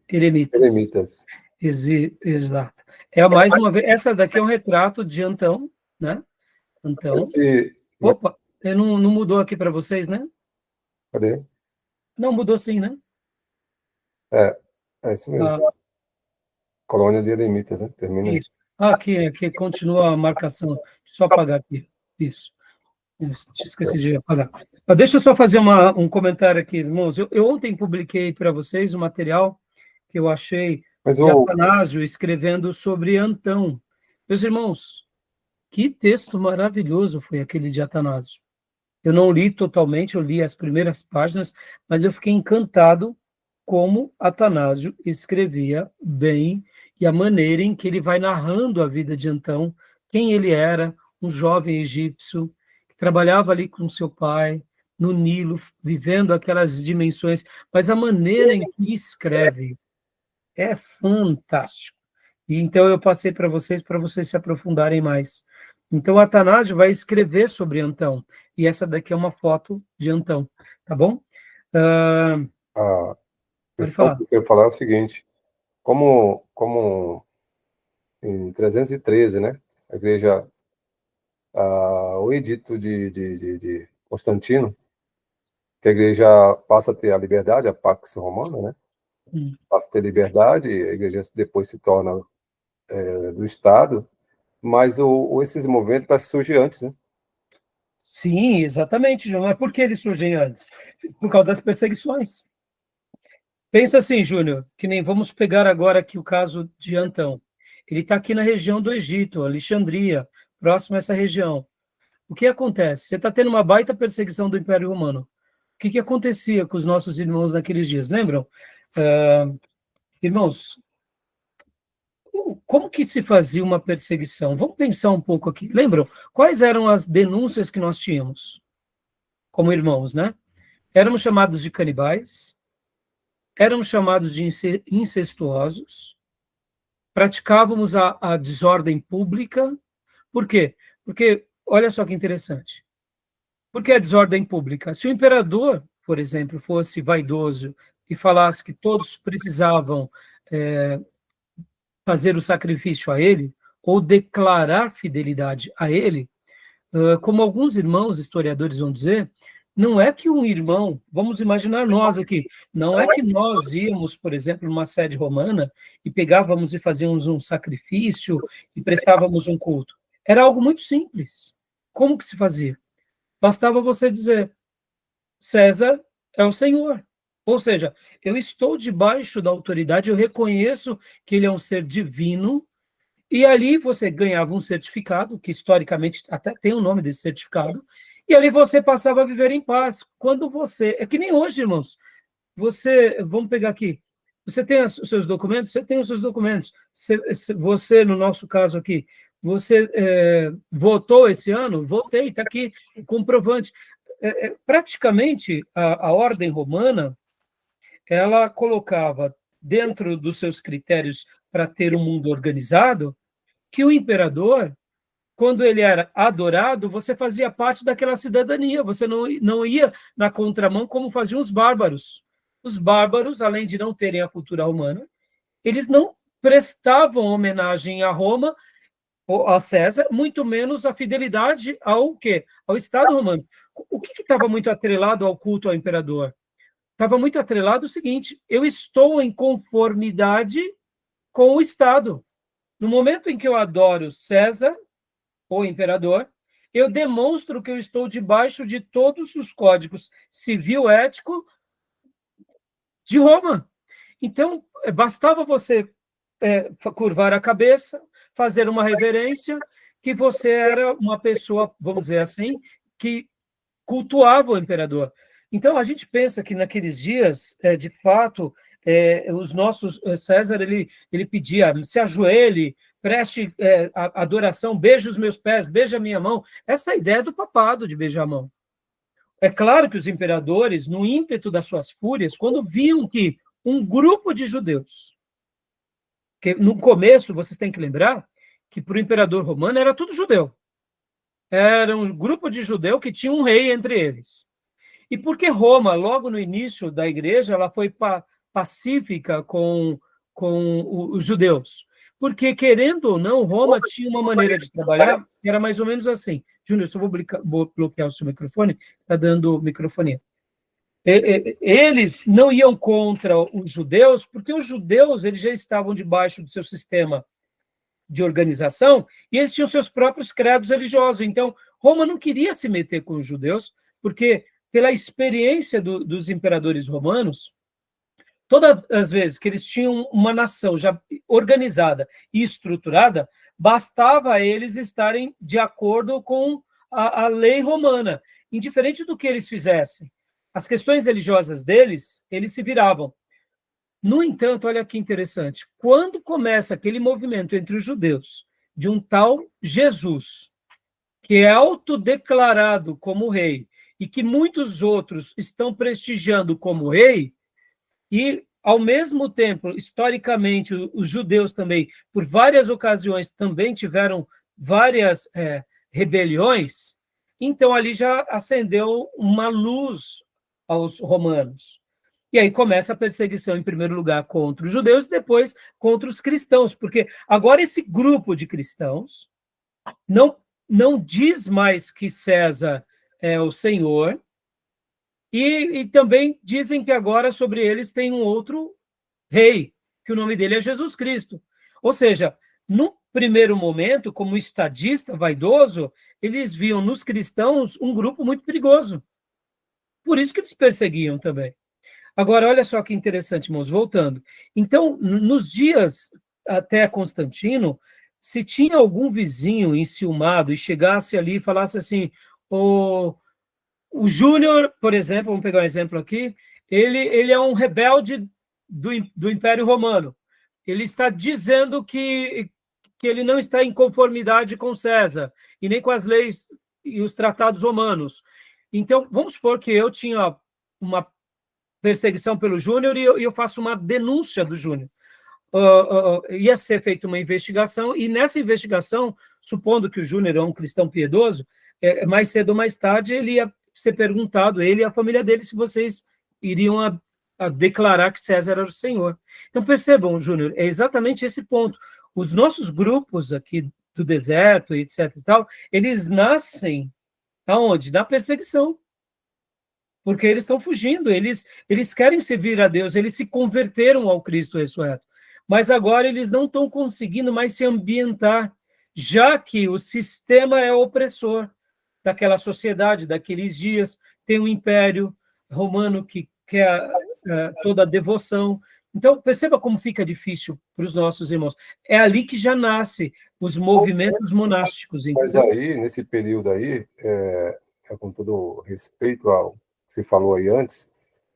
eremitas. Exato. Mais uma vez, essa daqui é um retrato de Antão, né? Antão. Opa, não mudou aqui para vocês, né? Cadê? Não, mudou sim, né? É isso mesmo. Colônia de eremitas, né? Termina isso. Aqui continua a marcação. Só apagar aqui. Isso. Esqueci de apagar. Deixa eu só fazer um comentário aqui, irmãos. Eu ontem publiquei para vocês um material que eu achei de Atanásio escrevendo sobre Antão. Meus irmãos, que texto maravilhoso foi aquele de Atanásio. Eu não li totalmente, eu li as primeiras páginas, mas eu fiquei encantado como Atanásio escrevia bem e a maneira em que ele vai narrando a vida de Antão, quem ele era, um jovem egípcio, que trabalhava ali com seu pai, no Nilo, vivendo aquelas dimensões, mas a maneira em que escreve é fantástico. E então eu passei para vocês se aprofundarem mais. Então, Atanásio vai escrever sobre Antão, e essa daqui é uma foto de Antão, tá bom? Pode falar. O que eu quero falar é o seguinte, como em 313, né, a igreja, o edito de Constantino, que a igreja passa a ter a liberdade, a Pax Romana, né, passa a ter liberdade, a igreja depois se torna do Estado, mas esses movimentos surgem antes, né? Sim, exatamente, João. Mas por que eles surgem antes? Por causa das perseguições. Pensa assim, Júnior, que nem vamos pegar agora aqui o caso de Antão. Ele está aqui na região do Egito, Alexandria, próximo a essa região. O que acontece? Você está tendo uma baita perseguição do Império Romano. O que acontecia com os nossos irmãos naqueles dias? Lembram? Irmãos, como que se fazia uma perseguição? Vamos pensar um pouco aqui. Lembram? Quais eram as denúncias que nós tínhamos como irmãos, né? Éramos chamados de canibais, éramos chamados de incestuosos, praticávamos a desordem pública. Por quê? Porque, olha só que interessante. Por que a desordem pública? Se o imperador, por exemplo, fosse vaidoso e falasse que todos precisavam fazer o sacrifício a ele, ou declarar fidelidade a ele, como alguns irmãos historiadores vão dizer, não é que um irmão, vamos imaginar nós aqui, não é que nós íamos, por exemplo, numa sede romana e pegávamos e fazíamos um sacrifício e prestávamos um culto. Era algo muito simples. Como que se fazia? Bastava você dizer, César é o Senhor. Ou seja, eu estou debaixo da autoridade, eu reconheço que ele é um ser divino, e ali você ganhava um certificado, que historicamente até tem o nome desse certificado, e ali você passava a viver em paz. Quando você... É que nem hoje, irmãos. Vamos pegar aqui. Você tem os seus documentos? Você tem os seus documentos. Você, no nosso caso aqui, você votou esse ano? Votei, está aqui o comprovante. Praticamente, a ordem romana, ela colocava dentro dos seus critérios para ter um mundo organizado, que o imperador, quando ele era adorado, você fazia parte daquela cidadania, você não ia na contramão como faziam os bárbaros. Os bárbaros, além de não terem a cultura romana, eles não prestavam homenagem a Roma, ou a César, muito menos a fidelidade ao quê? Ao Estado romano. O que estava muito atrelado ao culto ao imperador? Estava muito atrelado o seguinte, eu estou em conformidade com o Estado. No momento em que eu adoro César, o imperador, eu demonstro que eu estou debaixo de todos os códigos civil ético de Roma. Então, bastava você curvar a cabeça, fazer uma reverência, que você era uma pessoa, vamos dizer assim, que cultuava o imperador. Então, a gente pensa que naqueles dias, de fato, os nossos... César, ele pedia, se ajoelhe, preste adoração, beije os meus pés, beije a minha mão. Essa é a ideia do papado, de beijar a mão. É claro que os imperadores, no ímpeto das suas fúrias, quando viam que um grupo de judeus, que no começo, vocês têm que lembrar, que para o imperador romano era tudo judeu. Era um grupo de judeu que tinha um rei entre eles. E porque Roma, logo no início da igreja, ela foi pacífica com os judeus? Porque, querendo ou não, Roma tinha uma maneira de trabalhar que era mais ou menos assim. Júnior, só vou bloquear o seu microfone, está dando microfonia. Eles não iam contra os judeus, porque os judeus eles já estavam debaixo do seu sistema de organização e eles tinham seus próprios credos religiosos. Então, Roma não queria se meter com os judeus, porque, pela experiência dos imperadores romanos, todas as vezes que eles tinham uma nação já organizada e estruturada, bastava eles estarem de acordo com a lei romana, indiferente do que eles fizessem. As questões religiosas deles, eles se viravam. No entanto, olha que interessante, quando começa aquele movimento entre os judeus de um tal Jesus, que é autodeclarado como rei, e que muitos outros estão prestigiando como rei, e, ao mesmo tempo, historicamente, os judeus também, por várias ocasiões, também tiveram várias rebeliões, então ali já acendeu uma luz aos romanos. E aí começa a perseguição, em primeiro lugar, contra os judeus e depois contra os cristãos, porque agora esse grupo de cristãos não diz mais que César é o Senhor, e também dizem que agora sobre eles tem um outro rei, que o nome dele é Jesus Cristo. Ou seja, no primeiro momento, como estadista vaidoso, eles viam nos cristãos um grupo muito perigoso. Por isso que eles perseguiam também. Agora, olha só que interessante, irmãos, voltando. Então, nos dias até Constantino, se tinha algum vizinho enciumado e chegasse ali e falasse assim, o Júnior, por exemplo, vamos pegar um exemplo aqui, ele é um rebelde do Império Romano. Ele está dizendo que ele não está em conformidade com César, e nem com as leis e os tratados romanos. Então, vamos supor que eu tinha uma perseguição pelo Júnior e eu faço uma denúncia do Júnior. Ia ser feita uma investigação, e nessa investigação, supondo que o Júnior é um cristão piedoso, mais cedo ou mais tarde ele ia ser perguntado, ele e a família dele, se vocês iriam a declarar que César era o Senhor. Então, percebam, Júnior, é exatamente esse ponto. Os nossos grupos aqui do deserto, etc. e tal, eles nascem aonde? Na perseguição. Porque eles estão fugindo, eles querem servir a Deus, eles se converteram ao Cristo ressurreto. Mas agora eles não estão conseguindo mais se ambientar, já que o sistema é opressor daquela sociedade, daqueles dias. Tem o Império Romano que quer toda a devoção. Então, perceba como fica difícil para os nossos irmãos. É ali que já nasce os movimentos monásticos. Mas Entendeu? aí, nesse período aí, com todo respeito ao que você falou aí antes,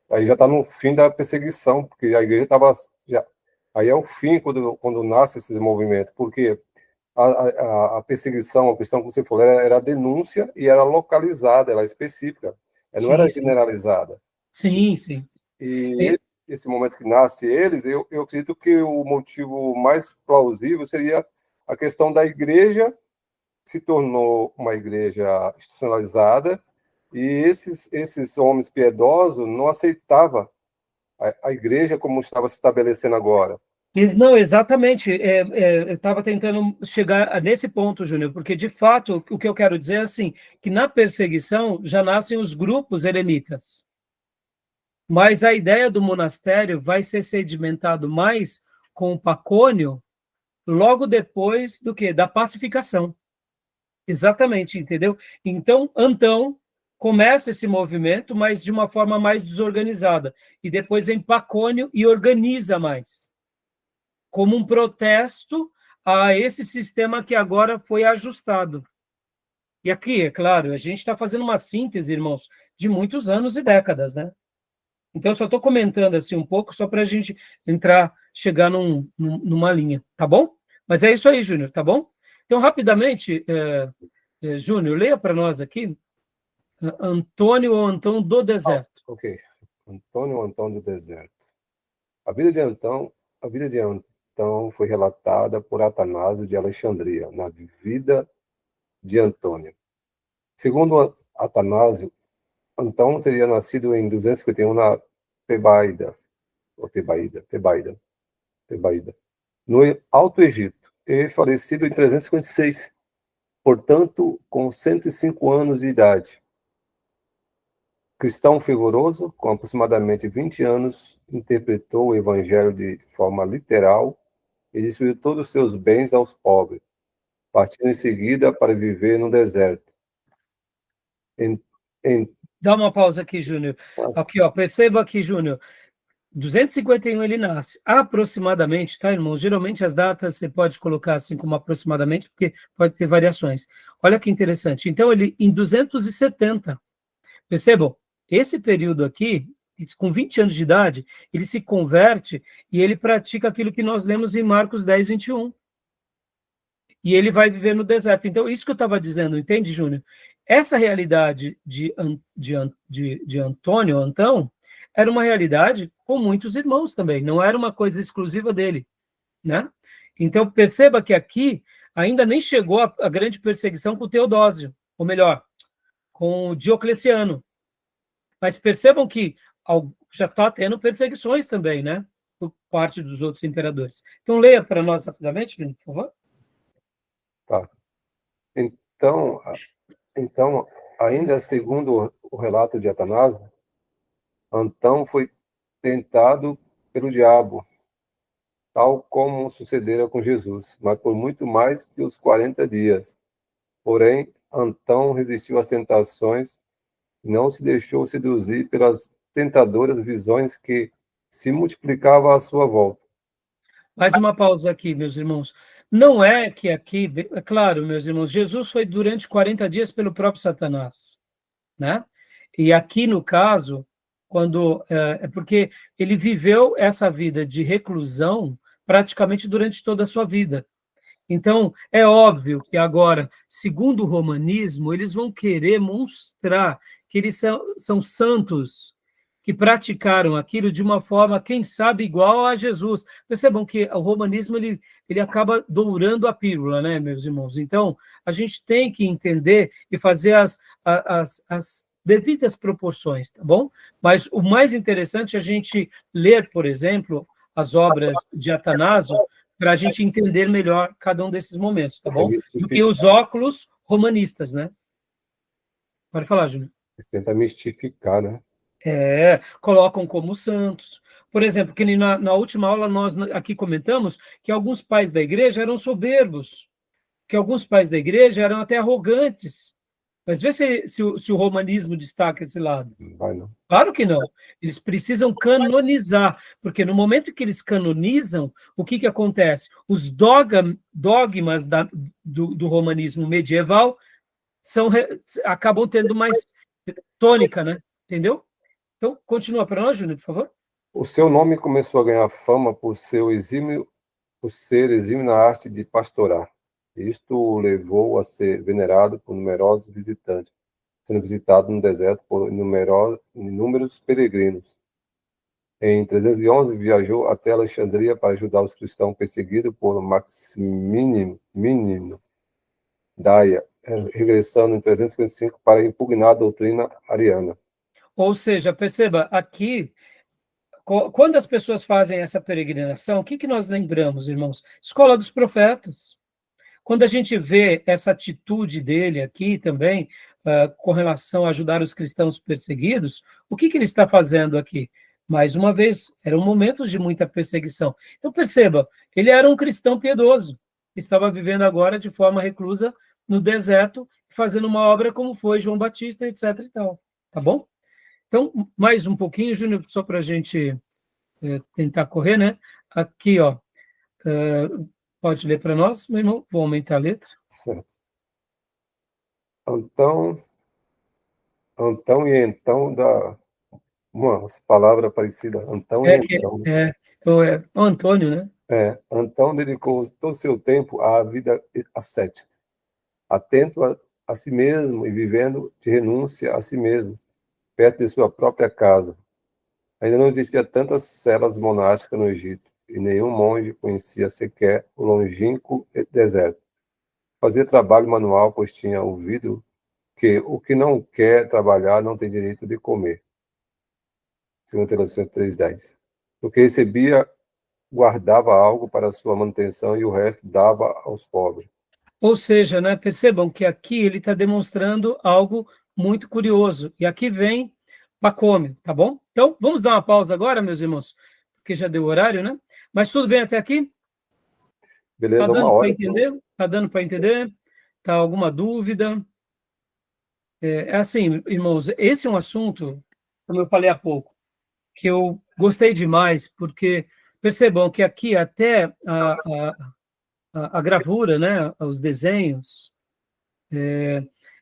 aí já está no fim da perseguição, porque a igreja estava... Aí é o fim quando nasce esses movimentos, porque a perseguição, a questão que você falou, era a denúncia e era localizada, era específica, não era generalizada. Sim, sim. E esse momento que nasce eles, eu acredito que o motivo mais plausível seria a questão da igreja, que se tornou uma igreja institucionalizada, e esses homens piedosos não aceitavam a igreja como estava se estabelecendo agora. Não, exatamente. Eu estava tentando chegar nesse ponto, Júnior, porque, de fato, o que eu quero dizer é assim, que na perseguição já nascem os grupos helenitas. Mas a ideia do monastério vai ser sedimentado mais com o Pacônio logo depois do quê? Da pacificação. Exatamente, entendeu? Então, Antão começa esse movimento, mas de uma forma mais desorganizada. E depois vem Pacônio e organiza mais, como um protesto a esse sistema que agora foi ajustado. E aqui, é claro, a gente está fazendo uma síntese, irmãos, de muitos anos e décadas, né? Então, eu só estou comentando assim um pouco, só para a gente chegar numa linha, tá bom? Mas é isso aí, Júnior, tá bom? Então, rapidamente, Júnior, leia para nós aqui, Antônio ou Antão do Deserto. Ok. Antônio ou Antão do Deserto. A vida de Antão foi relatada por Atanásio de Alexandria, na Vida de Antônio. Segundo Atanásio, Antão teria nascido em 251 na Tebaida, no Alto Egito, e falecido em 356, portanto, com 105 anos de idade. Cristão fervoroso, com aproximadamente 20 anos, interpretou o Evangelho de forma literal e distribuiu todos os seus bens aos pobres, partindo em seguida para viver no deserto. Dá uma pausa aqui, Júnior. Aqui, ó, perceba aqui, Júnior. 251 ele nasce. Aproximadamente, tá, irmão? Geralmente as datas você pode colocar assim como aproximadamente, porque pode ter variações. Olha que interessante. Então, ele em 270. Percebam? Esse período aqui, com 20 anos de idade, ele se converte e ele pratica aquilo que nós lemos em Marcos 10, 21. E ele vai viver no deserto. Então, isso que eu estava dizendo, entende, Júnior? Essa realidade de Antônio, Antão, era uma realidade com muitos irmãos também, não era uma coisa exclusiva dele, né? Então, perceba que aqui ainda nem chegou a grande perseguição com Teodósio, ou melhor, com Diocleciano. Mas percebam que já está tendo perseguições também, né? Por parte dos outros imperadores. Então, leia para nós rapidamente, por favor. Tá. Então, ainda segundo o relato de Atanásio, Antão foi tentado pelo diabo tal como sucedera com Jesus, mas por muito mais que os 40 dias. Porém, Antão resistiu às tentações e não se deixou seduzir pelas tentadoras visões que se multiplicavam à sua volta. Mais uma pausa aqui, meus irmãos. Não é que aqui, é claro, meus irmãos, Jesus foi durante 40 dias pelo próprio Satanás, né? E aqui, no caso, quando é porque ele viveu essa vida de reclusão praticamente durante toda a sua vida. Então, é óbvio que agora, segundo o romanismo, eles vão querer mostrar que eles são santos, que praticaram aquilo de uma forma, quem sabe, igual a Jesus. Percebam que o romanismo ele acaba dourando a pílula, né, meus irmãos? Então, a gente tem que entender e fazer as devidas proporções, tá bom? Mas o mais interessante é a gente ler, por exemplo, as obras de Atanásio, para a gente entender melhor cada um desses momentos, tá bom? Do que os óculos romanistas, né? Pode falar, Júnior. Eles tentam mistificar, né? Colocam como santos. Por exemplo, que nem na última aula nós aqui comentamos que alguns pais da igreja eram soberbos, que alguns pais da igreja eram até arrogantes. Mas vê se o romanismo destaca esse lado. Não vai, não. Claro que não. Eles precisam canonizar, porque no momento que eles canonizam, o que acontece? Os dogmas do romanismo medieval acabam tendo mais tônica, né? Entendeu? Então, continua para nós, Júnior, por favor. O seu nome começou a ganhar fama por ser exímio na arte de pastorar. Isto o levou a ser venerado por numerosos visitantes, sendo visitado no deserto por inúmeros peregrinos. Em 311, viajou até Alexandria para ajudar os cristãos perseguidos por Maximino Daia, regressando em 355 para impugnar a doutrina ariana. Ou seja, perceba, aqui, quando as pessoas fazem essa peregrinação, o que nós lembramos, irmãos? Escola dos profetas. Quando a gente vê essa atitude dele aqui também, com relação a ajudar os cristãos perseguidos, o que ele está fazendo aqui? Mais uma vez, eram momentos de muita perseguição. Então, perceba, ele era um cristão piedoso, estava vivendo agora de forma reclusa no deserto, fazendo uma obra como foi João Batista, etc. e tal. Tá bom? Então, mais um pouquinho, Júnior, só para a gente tentar correr, né? Aqui, ó. Pode ler para nós, meu irmão? Vou aumentar a letra. Certo. Antão e então dá umas palavras parecidas. Antão e então. O Antônio, né? Antão dedicou todo o seu tempo à vida ascética, atento a si mesmo e vivendo de renúncia a si mesmo, perto de sua própria casa. Ainda não existia tantas celas monásticas no Egito, e nenhum monge conhecia sequer o longínquo deserto. Fazia trabalho manual, pois tinha ouvido que o que não quer trabalhar não tem direito de comer. 2 Tessalonicenses 3:10. O que recebia, guardava algo para sua manutenção e o resto dava aos pobres. Ou seja, né, percebam que aqui ele está demonstrando algo muito curioso. E aqui vem Pacômio, tá bom? Então, vamos dar uma pausa agora, meus irmãos, porque já deu horário, né? Mas tudo bem até aqui? Beleza, tá dando uma hora. Para entender? Tá dando para entender? Tá alguma dúvida? Assim, irmãos, esse é um assunto, como eu falei há pouco, que eu gostei demais, porque percebam que aqui até a gravura, né, os desenhos,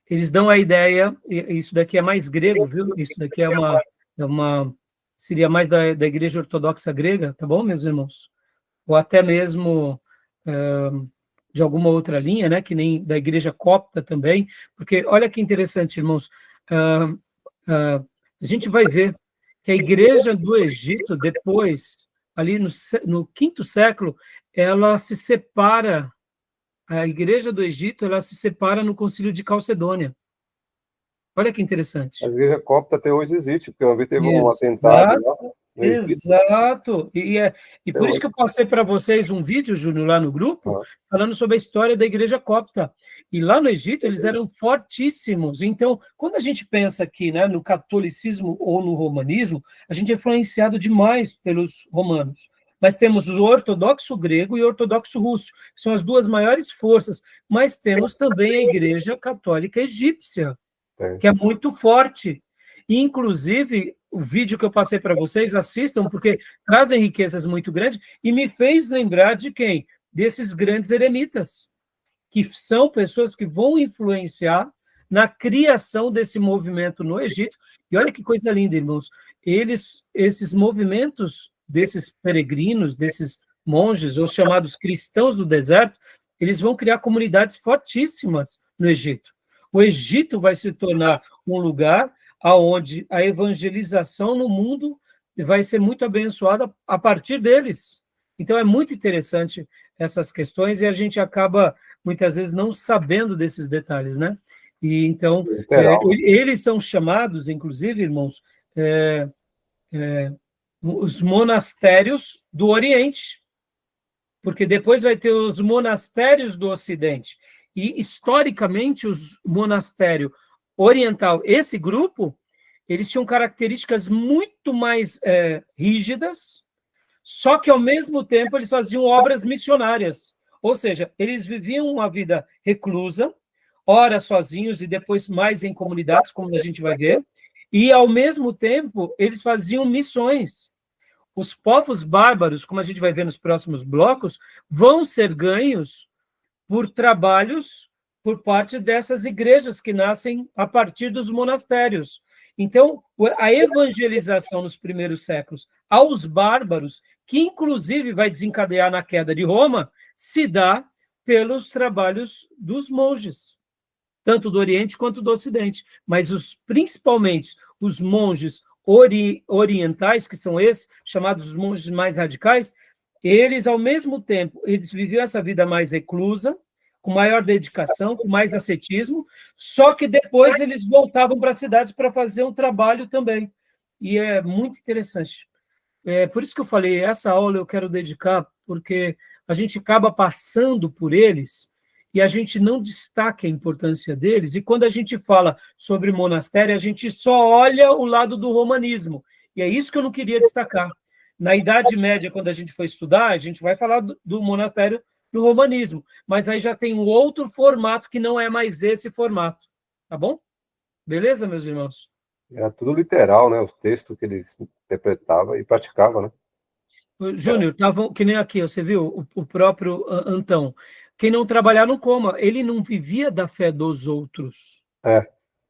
eles dão a ideia, isso daqui é mais grego, viu? Isso daqui seria mais da Igreja Ortodoxa Grega, tá bom, meus irmãos? Ou até mesmo de alguma outra linha, né, que nem da Igreja Copta também, porque olha que interessante, irmãos, a gente vai ver que a Igreja do Egito, depois, ali no 5º século, ela se separa, a Igreja do Egito, ela se separa no Concílio de Calcedônia. Olha que interessante. A Igreja Copta até hoje existe, porque uma vez teve um atentado lá. Exato. E por isso que eu passei para vocês um vídeo, Júnior, lá no grupo, falando sobre a história da Igreja Copta. E lá no Egito, eles eram fortíssimos. Então, quando a gente pensa aqui, né, no catolicismo ou no romanismo, a gente é influenciado demais pelos romanos. mas temos o ortodoxo grego e o ortodoxo russo, que são as duas maiores forças, mas temos também a Igreja Católica Egípcia, que é muito forte. E, inclusive, o vídeo que eu passei para vocês, assistam, porque trazem riquezas muito grandes, e me fez lembrar de quem? Desses grandes eremitas, que são pessoas que vão influenciar na criação desse movimento no Egito. E olha que coisa linda, irmãos. Esses movimentos desses peregrinos, desses monges, os chamados cristãos do deserto, eles vão criar comunidades fortíssimas no Egito. O Egito vai se tornar um lugar onde a evangelização no mundo vai ser muito abençoada a partir deles. Então, é muito interessante essas questões e a gente acaba, muitas vezes, não sabendo desses detalhes, né? E, então, eles são chamados, inclusive, irmãos, os monastérios do Oriente, porque depois vai ter os monastérios do Ocidente. E, historicamente, os monastérios oriental, esse grupo, eles tinham características muito mais rígidas, só que, ao mesmo tempo, eles faziam obras missionárias. Ou seja, eles viviam uma vida reclusa, ora sozinhos e depois mais em comunidades, como a gente vai ver, e, ao mesmo tempo, eles faziam missões. Os povos bárbaros, como a gente vai ver nos próximos blocos, vão ser ganhos por trabalhos por parte dessas igrejas que nascem a partir dos monastérios. Então, a evangelização nos primeiros séculos aos bárbaros, que inclusive vai desencadear na queda de Roma, se dá pelos trabalhos dos monges, tanto do Oriente quanto do Ocidente. Mas, principalmente, os monges orientais, que são esses, chamados os monges mais radicais, eles, ao mesmo tempo, eles viviam essa vida mais reclusa, com maior dedicação, com mais ascetismo, só que depois eles voltavam para as cidades para fazer um trabalho também. E é muito interessante. Por isso que eu falei, essa aula eu quero dedicar, porque a gente acaba passando por eles e a gente não destaca a importância deles, e quando a gente fala sobre monastério, a gente só olha o lado do romanismo, e é isso que eu não queria destacar. Na Idade Média, quando a gente for estudar, a gente vai falar do monastério do romanismo, mas aí já tem um outro formato que não é mais esse formato, tá bom? Beleza, meus irmãos? Era tudo literal, né? Os textos que eles interpretavam e praticavam, né? Júnior, que nem aqui, você viu, o próprio Antão, quem não trabalhar não coma, ele não vivia da fé dos outros.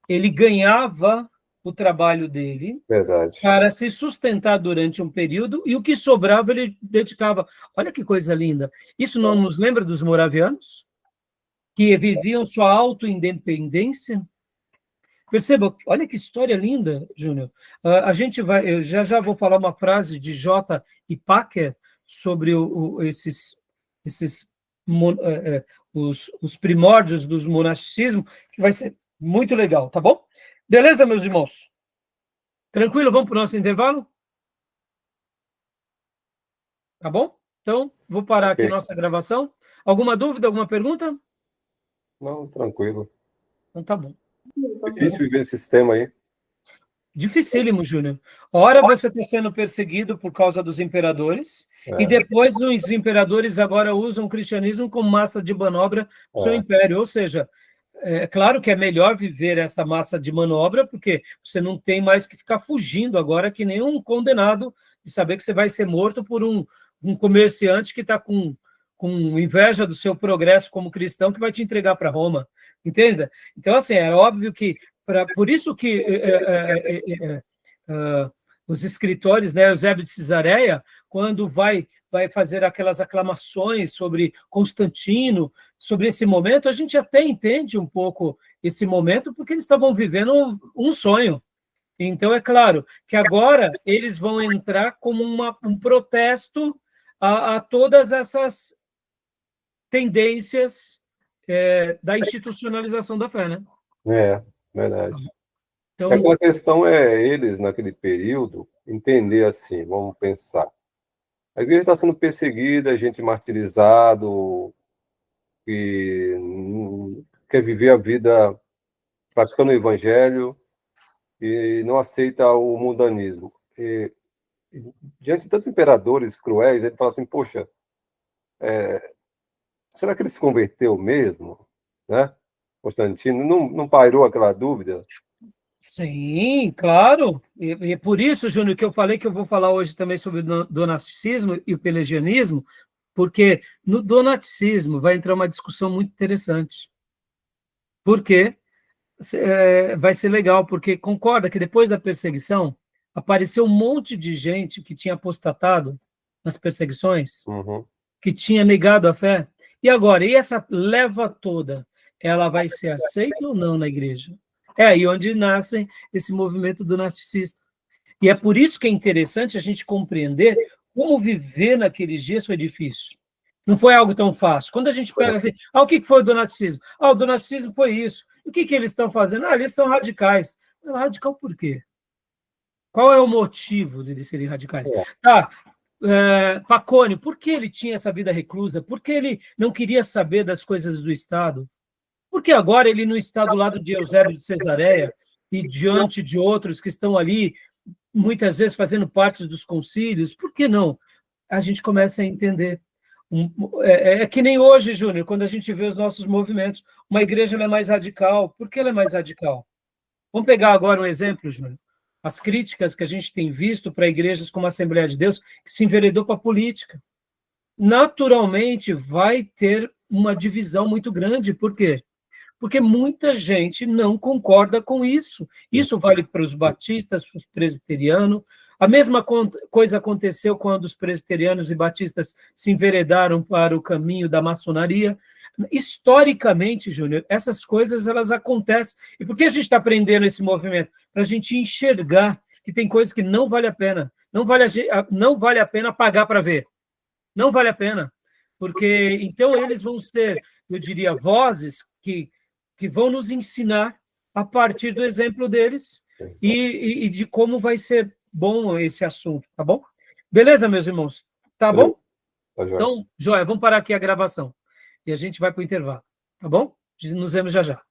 Ele ganhava o trabalho dele Verdade. para se sustentar durante um período, e o que sobrava ele dedicava. Olha que coisa linda. Isso não nos lembra dos moravianos? Que viviam sua auto-independência? Perceba, olha que história linda, Júnior. A gente vai, eu já vou falar uma frase de J. e Packer sobre os primórdios do monasticismo, que vai ser muito legal, tá bom? Beleza, meus irmãos? Tranquilo? Vamos para o nosso intervalo? Tá bom? Então, vou parar aqui nossa gravação. Alguma dúvida, alguma pergunta? Não, tranquilo. Então tá bom. Difícil viver esse sistema aí. Dificílimo, Júnior. Ora você está sendo perseguido por causa dos imperadores, e depois os imperadores agora usam o cristianismo como massa de manobra do seu império. Ou seja, é claro que é melhor viver essa massa de manobra, porque você não tem mais que ficar fugindo agora que nem um condenado de saber que você vai ser morto por um comerciante que está com inveja do seu progresso como cristão, que vai te entregar para Roma. Entenda? Então, assim, é óbvio que por isso que os escritores, né, Eusébio de Cesareia, quando vai fazer aquelas aclamações sobre Constantino, sobre esse momento, a gente até entende um pouco esse momento, porque eles estavam vivendo um sonho. Então, é claro que agora eles vão entrar como um protesto a todas essas tendências da institucionalização da fé, né? Verdade. Então, Aquela questão é eles, naquele período, entender assim, vamos pensar. A igreja está sendo perseguida, gente martirizado, que quer viver a vida praticando o evangelho e não aceita o mundanismo. E diante de tantos imperadores cruéis, ele fala assim, poxa, será que ele se converteu mesmo? Né? Constantino, não pairou aquela dúvida? Sim, claro. E é por isso, Júnior, que eu falei que eu vou falar hoje também sobre o donasticismo e o pelagianismo, porque no donasticismo vai entrar uma discussão muito interessante. Por quê? Vai ser legal, porque concorda que depois da perseguição apareceu um monte de gente que tinha apostatado nas perseguições, Uhum. que tinha negado a fé. E agora, e essa leva toda, ela vai ser aceita ou não na igreja? É aí onde nasce esse movimento do narcisista. E é por isso que é interessante a gente compreender como viver naqueles dias foi difícil. Não foi algo tão fácil. Quando a gente pega assim, o que foi o donasticismo? O donasticismo foi isso. O que eles estão fazendo? Eles são radicais. Radical por quê? Qual é o motivo deles serem radicais? Tá, Pacônio, por que ele tinha essa vida reclusa? Por que ele não queria saber das coisas do Estado? Porque agora ele não está do lado de Eusébio de Cesareia e diante de outros que estão ali, muitas vezes fazendo parte dos concílios? Por que não? A gente começa a entender. É que nem hoje, Júnior, quando a gente vê os nossos movimentos, uma igreja ela é mais radical. Por que ela é mais radical? Vamos pegar agora um exemplo, Júnior. As críticas que a gente tem visto para igrejas como a Assembleia de Deus, que se enveredou para a política. Naturalmente, vai ter uma divisão muito grande. Por quê? Porque muita gente não concorda com isso. Isso vale para os batistas, para os presbiterianos. A mesma coisa aconteceu quando os presbiterianos e batistas se enveredaram para o caminho da maçonaria. Historicamente, Júnior, essas coisas elas acontecem. E por que a gente está aprendendo esse movimento? Para a gente enxergar que tem coisas que não vale a pena. Não vale a pena pagar para ver. Não vale a pena. Porque então eles vão ser, eu diria, vozes que vão nos ensinar a partir do exemplo deles e de como vai ser bom esse assunto, tá bom? Beleza, meus irmãos? Tá bom? Tá, joia. Então, joia, vamos parar aqui a gravação. E a gente vai para o intervalo, tá bom? Nos vemos já já.